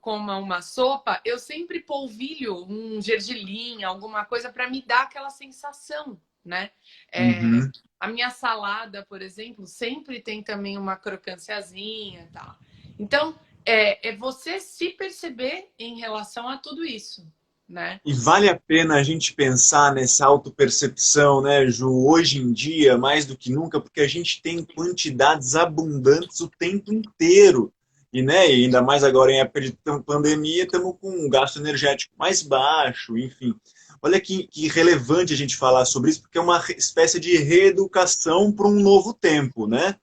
coma uma sopa, eu sempre polvilho um gergelim, alguma coisa para me dar aquela sensação, né? É, Uhum. a minha salada, por exemplo, sempre tem também uma crocânciazinha e tal. Então, é você se perceber em relação a tudo isso, né? E vale a pena a gente pensar nessa autopercepção, né, Ju, hoje em dia, mais do que nunca, porque a gente tem quantidades abundantes o tempo inteiro. E, né, e ainda mais agora em época de pandemia, estamos com um gasto energético mais baixo, enfim. Olha que relevante a gente falar sobre isso, porque é uma espécie de reeducação para um novo tempo, né?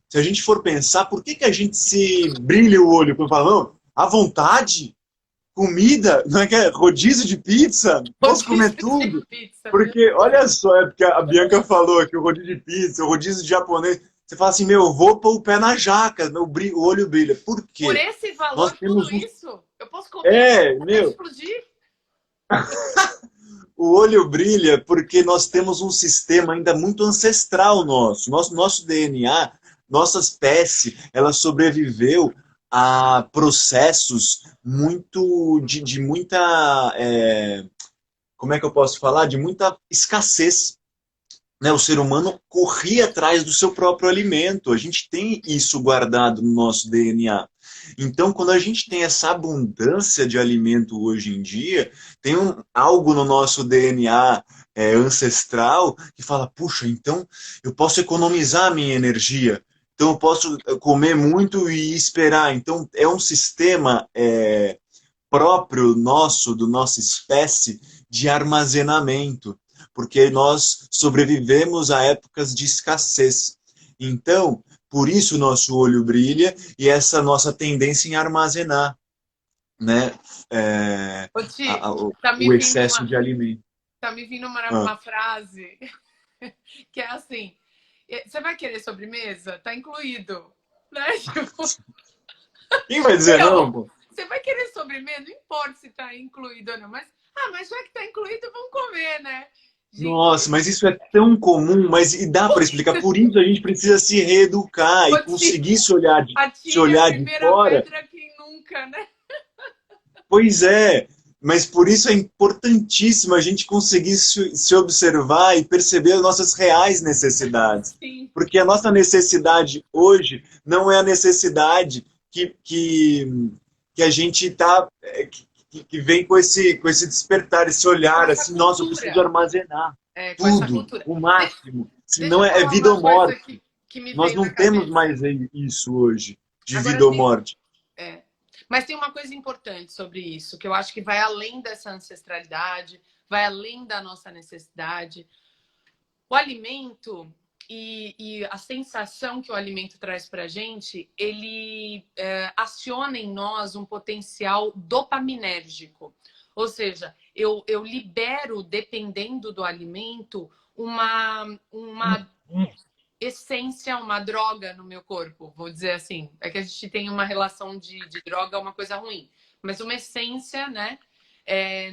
Se a gente for pensar, por que a gente se brilha o olho quando fala, não, à vontade? Comida, não é que é rodízio de pizza? Posso comer Rodízio de tudo? pizza, meu Porque, olha Deus. só, é porque a Bianca falou que o rodízio de pizza, o rodízio de japonês, você fala assim, meu, eu vou pôr o pé na jaca, o olho brilha. Por Por quê? esse Nós valor, tudo temos um... isso, eu posso comer até Meu, explodir? o olho brilha porque nós temos um sistema ainda muito ancestral nosso DNA, nossa espécie, ela sobreviveu a processos muito de muita como é que eu posso falar? De muita escassez. Né? O ser humano corria atrás do seu próprio alimento. A gente tem isso guardado no nosso DNA. Então, quando a gente tem essa abundância de alimento hoje em dia, tem algo no nosso DNA ancestral que fala: puxa, então eu posso economizar a minha energia. Então, eu posso comer muito e esperar. Então, é um sistema próprio nosso, do nossa espécie, de armazenamento, porque nós sobrevivemos a épocas de escassez. Então, por isso o nosso olho brilha e essa nossa tendência em armazenar, né, Ô, Ti, tá me o vindo excesso uma, de alimento. tá me vindo Ah. uma frase que é assim: você vai querer sobremesa? Tá incluído. Né? Tipo, Quem vai dizer não, meu, pô? você vai querer sobremesa? Não importa se tá incluído ou não, mas já que tá incluído, vamos comer, né? Nossa, Gente, mas isso é tão comum, mas e dá para explicar. Por isso a gente precisa se reeducar e ô, Ti, conseguir se atire a olhar de primeira fora. pedra quem nunca, né? Pois é, mas por isso é importantíssimo a gente conseguir se observar e perceber as nossas reais necessidades. Sim, Porque a nossa necessidade hoje não é a necessidade que a gente está que vem com esse despertar, esse com olhar, essa assim, nossa, eu preciso cultura, armazenar com essa tudo, cultura. o máximo. Deixa Senão eu é falar vida uma ou coisa morte. que me Nós veio não na temos cabeça. mais isso hoje, de Agora vida ou tem, morte. é, mas tem uma coisa importante sobre isso, que eu acho que vai além dessa ancestralidade, vai além da nossa necessidade. O alimento e a sensação que o alimento traz para a gente, ele aciona em nós um potencial dopaminérgico. Ou seja, eu libero, dependendo do alimento, uma essência, uma droga no meu corpo, vou dizer assim. É que a gente tem uma relação de droga, uma coisa ruim, mas uma essência, né,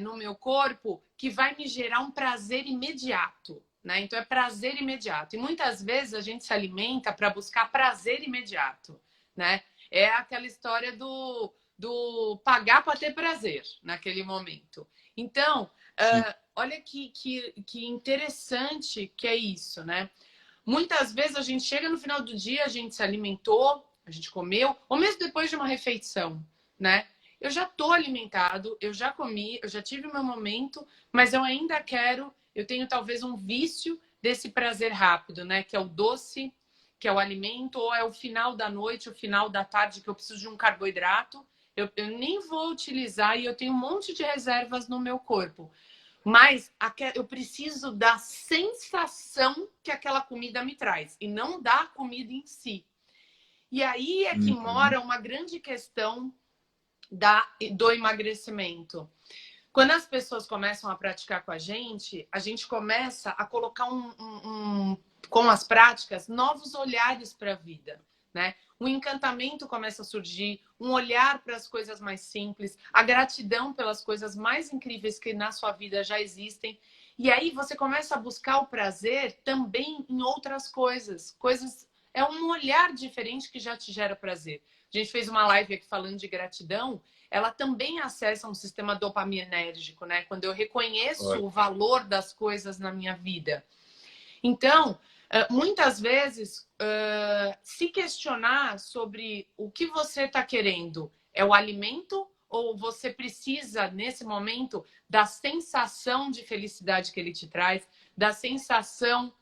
no meu corpo que vai me gerar um prazer imediato. Né? Então é prazer imediato. E muitas vezes a gente se alimenta para buscar prazer imediato. Né? É aquela história do pagar para ter prazer naquele momento. Então, olha que interessante que é isso, né? Muitas vezes a gente chega no final do dia, a gente se alimentou, a gente comeu, ou mesmo depois de uma refeição, né? Eu já estou alimentado, eu já comi, eu já tive o meu momento, mas eu ainda quero, eu tenho talvez um vício desse prazer rápido, né? Que é o doce, que é o alimento, ou é o final da noite, o final da tarde, que eu preciso de um carboidrato. Eu nem vou utilizar e eu tenho um monte de reservas no meu corpo. Mas eu preciso da sensação que aquela comida me traz e não da comida em si. E aí é que Uhum. mora uma grande questão do emagrecimento. Quando as pessoas começam a praticar com a gente começa a colocar com as práticas, novos olhares para a vida, né? O encantamento começa a surgir, um olhar para as coisas mais simples, a gratidão pelas coisas mais incríveis que na sua vida já existem. E aí você começa a buscar o prazer também em outras coisas. É um olhar diferente que já te gera prazer. A gente fez uma live aqui falando de gratidão, ela também acessa um sistema dopaminérgico, né? Quando eu reconheço Olha. o valor das coisas na minha vida. Então, muitas vezes, se questionar sobre o que você está querendo, é o alimento ou você precisa, nesse momento, da sensação de felicidade que ele te traz, da sensação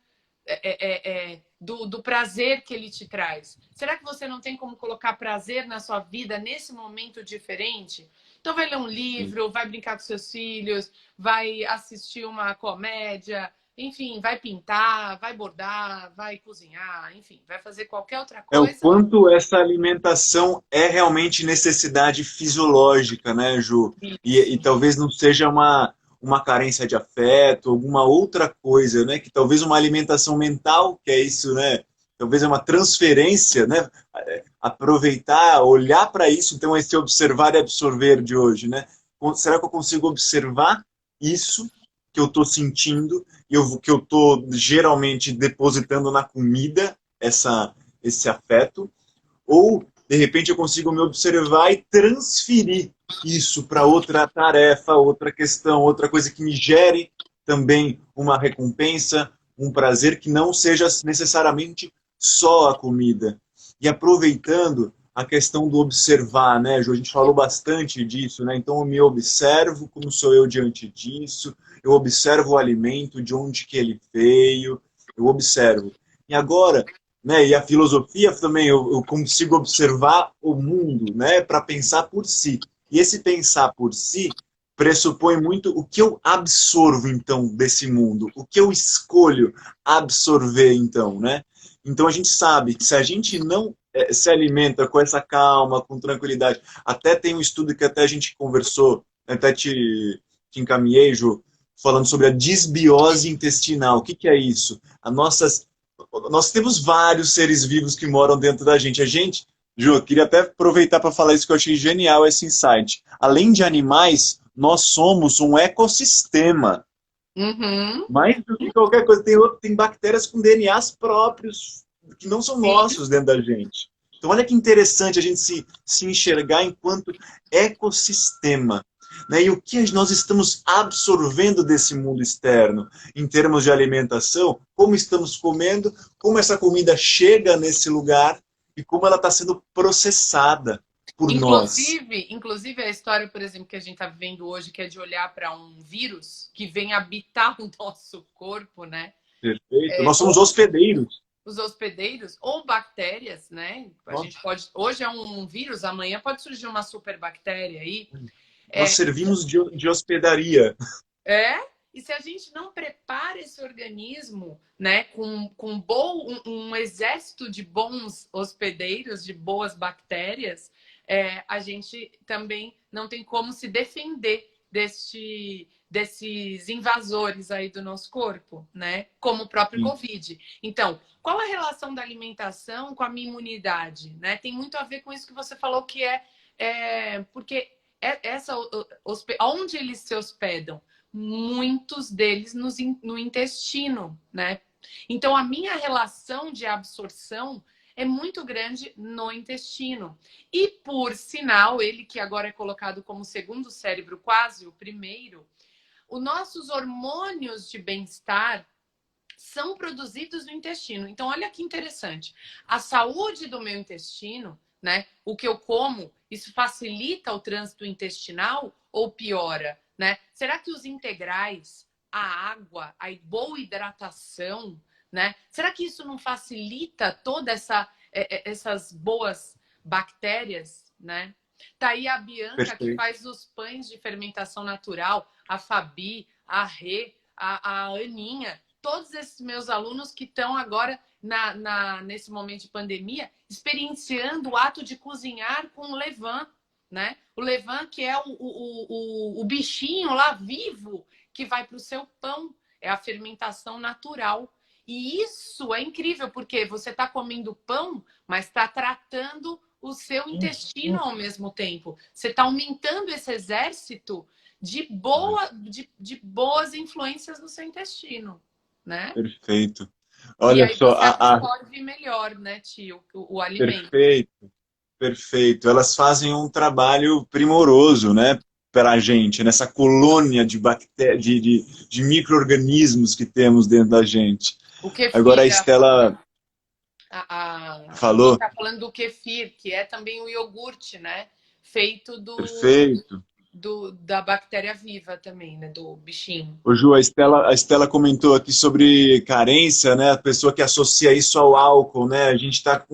do prazer que ele te traz. Será que você não tem como colocar prazer na sua vida nesse momento diferente? Então vai ler um livro, vai brincar com seus filhos, vai assistir uma comédia, enfim, vai pintar, vai bordar, vai cozinhar, enfim, vai fazer qualquer outra É o coisa. quanto essa alimentação é realmente necessidade fisiológica, né, Ju? E Isso. talvez não seja uma carência de afeto, alguma outra coisa, né? Que talvez uma alimentação mental, que é isso, né? Talvez é uma transferência, né? Aproveitar, olhar para isso, então esse observar e absorver de hoje, né? Será que eu consigo observar isso que eu estou sentindo e que eu estou geralmente depositando na comida, esse afeto, ou de repente eu consigo me observar e transferir isso para outra tarefa, outra questão, outra coisa que me gere também uma recompensa, um prazer que não seja necessariamente só a comida. E aproveitando a questão do observar, né, Ju? A gente falou bastante disso, né? Então eu me observo como sou eu diante disso, eu observo o alimento, de onde que ele veio, eu observo. E agora, né, e a filosofia também, eu consigo observar o mundo, né, para pensar por si. E esse pensar por si pressupõe muito o que eu absorvo, então, desse mundo, o que eu escolho absorver, então, né? Então a gente sabe que se a gente não se alimenta com essa calma, com tranquilidade, até tem um estudo que até a gente conversou, até te encaminhei, Ju, falando sobre a disbiose intestinal. O que, que é isso? Nós temos vários seres vivos que moram dentro da gente. A gente, Ju, eu queria até aproveitar para falar isso que eu achei genial, esse insight. Além de animais, nós somos um ecossistema. Uhum. Mais do que qualquer coisa, tem bactérias com DNAs próprios, que não são Sim. nossos dentro da gente. Então, olha que interessante a gente se enxergar enquanto ecossistema. Né? E o que nós estamos absorvendo desse mundo externo, em termos de alimentação, como estamos comendo, como essa comida chega nesse lugar e como ela está sendo processada. por nós. Inclusive a história, por exemplo, que a gente está vivendo hoje, que é de olhar para um vírus que vem habitar o nosso corpo, né? Perfeito. Nós somos hospedeiros. Os hospedeiros ou bactérias, né? A gente pode, hoje é um vírus, amanhã pode surgir uma superbactéria aí. Nós servimos de hospedaria. E se a gente não prepara esse organismo, né, com um exército de bons hospedeiros, de boas bactérias, a gente também não tem como se defender desses invasores aí do nosso corpo, né? Como o próprio Covid. Então, qual a relação da alimentação com a minha imunidade, né? Tem muito a ver com isso que você falou, que porque onde eles se hospedam? Muitos deles no intestino, né? Então, a minha relação de absorção é muito grande no intestino. E, por sinal, ele que agora é colocado como segundo cérebro, quase o primeiro, os nossos hormônios de bem-estar são produzidos no intestino. Então, olha que interessante. A saúde do meu intestino, né? O que eu como, isso facilita o trânsito intestinal ou piora, né? Será que os integrais, a água, a boa hidratação, né? Será que isso não facilita toda essas boas bactérias, né? Tá aí a Bianca, Perfeito. que faz os pães de fermentação natural, a Fabi, a Rê, a Aninha, todos esses meus alunos que estão agora nesse momento de pandemia experienciando o ato de cozinhar com o levain, né? O levain, que é o bichinho lá vivo que vai para o seu pão, é a fermentação natural. E isso é incrível, porque você está comendo pão, mas está tratando o seu intestino ao mesmo tempo. Você está aumentando esse exército de boas influências no seu intestino, né? Perfeito. E Olha aí só, você absorve melhor, né, tio, o alimento. perfeito, perfeito. Elas fazem um trabalho primoroso, né, para a gente, nessa colônia de bactérias, de micro-organismos que temos dentro da gente. O Agora a kefir, Estela a Bi falou, tá falando do kefir, que é também o iogurte, né? Feito perfeito. da bactéria viva também, né? Do bichinho. Ô Ju, a Estela comentou aqui sobre carência, né? A pessoa que associa isso ao álcool, né? A gente está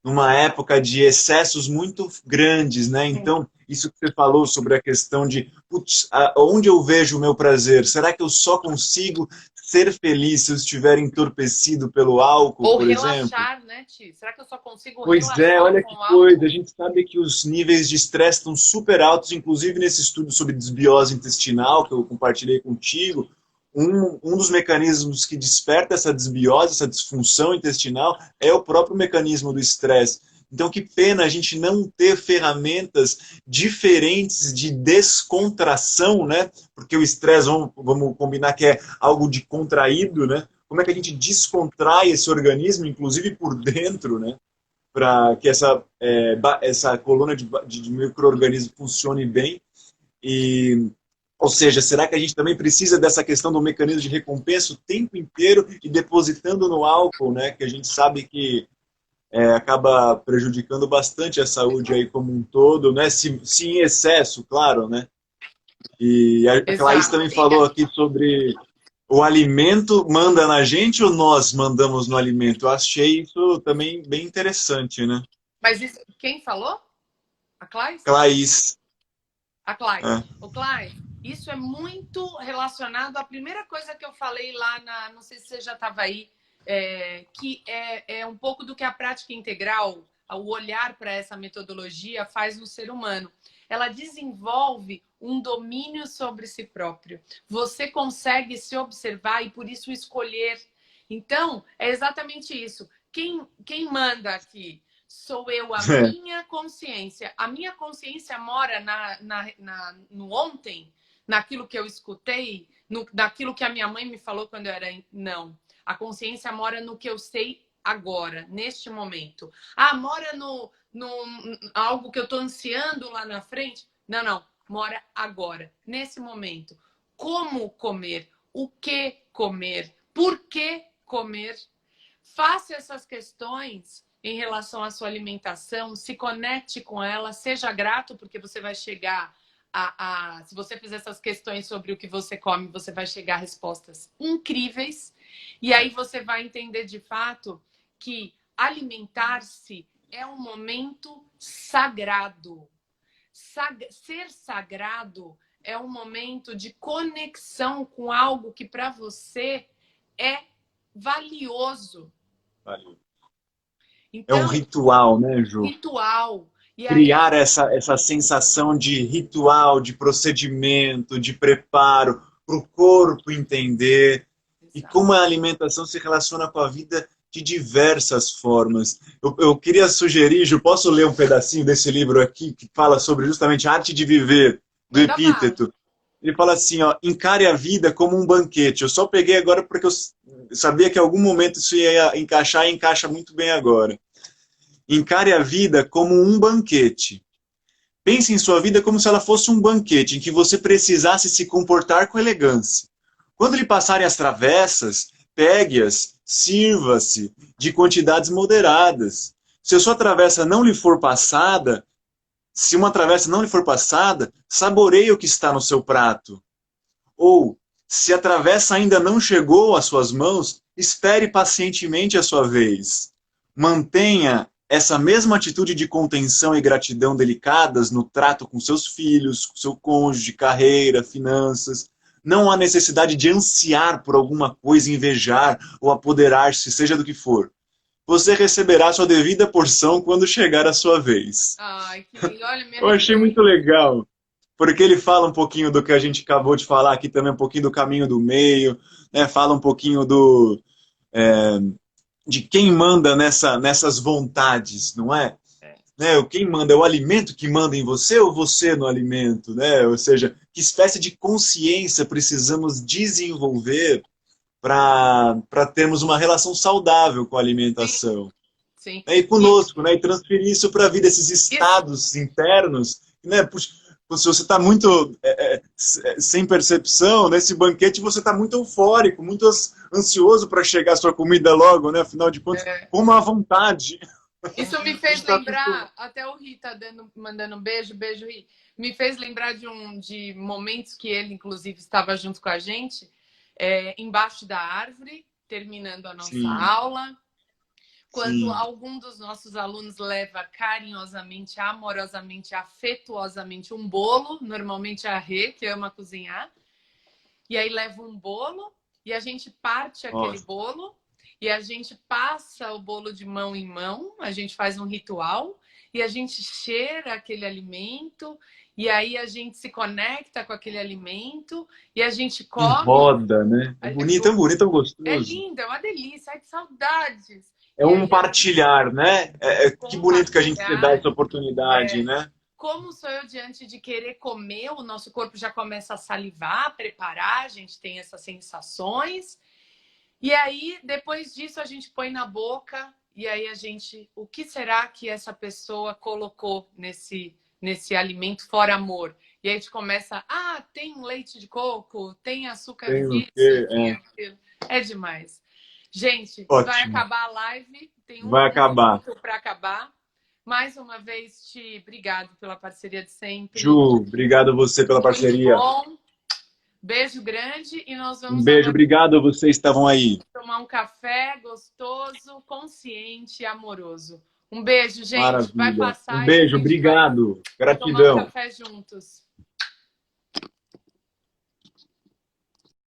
numa época de excessos muito grandes, né? Então, isso que você falou sobre a questão de, putz, onde eu vejo o meu prazer? Será que eu só consigo ser feliz se eu estiver entorpecido pelo álcool, Ou por exemplo? relaxar, né, Ti? Será que eu só consigo Pois é, relaxar olha com que o coisa. A álcool? gente sabe que os níveis de estresse estão super altos, inclusive nesse estudo sobre desbiose intestinal que eu compartilhei contigo. Um dos mecanismos que desperta essa desbiose, essa disfunção intestinal, é o próprio mecanismo do estresse. Então, que pena a gente não ter ferramentas diferentes de descontração, né? Porque o estresse, vamos combinar que é algo de contraído, né? Como é que a gente descontrai esse organismo, inclusive por dentro, né? Para que essa coluna de micro-organismos funcione bem. Ou seja, será que a gente também precisa dessa questão do mecanismo de recompensa o tempo inteiro e depositando no álcool, né? Que a gente sabe que acaba prejudicando bastante a saúde aí como um todo, né? Se em excesso, claro, né? E a Clarice Exato. também falou aqui sobre o alimento manda na gente ou nós mandamos no alimento? Eu achei isso também bem interessante, né? Mas isso, quem falou? A Clarice? Clarice. A Clarice. É. O Clarice, isso é muito relacionado à primeira coisa que eu falei lá não sei se você já estava aí, que é um pouco do que a prática integral, o olhar para essa metodologia faz no ser humano. Ela desenvolve um domínio sobre si próprio. Você consegue se observar e, por isso, escolher. Então, é exatamente isso. Quem manda aqui? Sou eu, a minha consciência. A minha consciência mora no ontem, naquilo que eu escutei, naquilo que a minha mãe me falou quando eu era... Não. A consciência mora no que eu sei agora, neste momento. Mora no algo que eu estou ansiando lá na frente? Não, não. Mora agora, nesse momento. Como comer? O que comer? Por que comer? Faça essas questões em relação à sua alimentação, se conecte com ela, seja grato, porque você vai chegar se você fizer essas questões sobre o que você come, você vai chegar a respostas incríveis. E aí você vai entender de fato que alimentar-se é um momento sagrado. Ser sagrado é um momento de conexão com algo que para você é valioso. Valeu. É um Então, ritual, né, Ju? ritual. E aí, Criar essa sensação de ritual, de procedimento, de preparo, para o corpo entender e como a alimentação se relaciona com a vida de diversas formas. Eu queria sugerir, Ju, posso ler um pedacinho desse livro aqui que fala sobre justamente a arte de viver, do manda bala. Epíteto. Ele fala assim, ó, encare a vida como um banquete. Eu só peguei agora porque eu sabia que em algum momento isso ia encaixar e encaixa muito bem agora. Encare a vida como um banquete. Pense em sua vida como se ela fosse um banquete em que você precisasse se comportar com elegância. Quando lhe passarem as travessas, pegue-as, sirva-se de quantidades moderadas. Se a sua travessa não lhe for passada, se uma travessa não lhe for passada, saboreie o que está no seu prato. Ou, se a travessa ainda não chegou às suas mãos, espere pacientemente a sua vez. Mantenha essa mesma atitude de contenção e gratidão delicadas no trato com seus filhos, com seu cônjuge, carreira, finanças. Não há necessidade de ansiar por alguma coisa, invejar ou apoderar-se, seja do que for. Você receberá sua devida porção quando chegar a sua vez. Ai, que lindo. Olha, me Eu achei arrepiei. muito legal, porque ele fala um pouquinho do que a gente acabou de falar aqui também, um pouquinho do caminho do meio, né? Fala um pouquinho de quem manda nessas vontades, não é? Né? Quem manda é o alimento que manda em você ou você no alimento, né? Ou seja, que espécie de consciência precisamos desenvolver para termos uma relação saudável com a Sim, alimentação. sim. Né? E conosco, né? E transferir isso para a vida, esses Isso, estados internos, né? Puxa, se você está muito sem percepção, nesse banquete você está muito eufórico, muito ansioso para chegar a sua comida logo, né? Afinal de contas, é, com uma vontade. isso me A fez gente tá acostumado. lembrar, até o Ri tá mandando um beijo, beijo, Ri. Me fez lembrar de momentos que ele, inclusive, estava junto com a gente, embaixo da árvore, terminando a nossa Sim, aula. Quando sim. algum dos nossos alunos leva carinhosamente, amorosamente, afetuosamente um bolo, normalmente a Rê, que ama cozinhar, e aí leva um bolo e a gente parte aquele Nossa, bolo e a gente passa o bolo de mão em mão, a gente faz um ritual e a gente cheira aquele alimento e aí a gente se conecta com aquele alimento e a gente e come. roda, né? É bonito, tão É gostoso. lindo, é uma delícia, ai que saudades. É E um aí a gente partilhar, né? Que bonito que a gente se dá compartilhar. essa oportunidade, né? Como sou eu diante de querer comer, o nosso corpo já começa a salivar, a preparar, a gente tem essas sensações. E aí, depois disso, a gente põe na boca e aí a gente, o que será que essa pessoa colocou nesse alimento fora amor? E aí a gente começa, tem leite de coco, tem açúcar Tem o disso, quê? tem aquilo. É demais. Gente, vai Ótimo. acabar a live, tem Vai um acabar. minuto para acabar. Mais uma vez, obrigado pela parceria de sempre. Ju, obrigado a você pela Muito parceria. bom. Beijo grande e nós Um vamos beijo, agora obrigado a vocês que estavam aí. tomar um café gostoso, consciente e amoroso. Um beijo, gente. Vai Maravilha. Um passar e a beijo, gente vai obrigado. tomar um Gratidão. café juntos.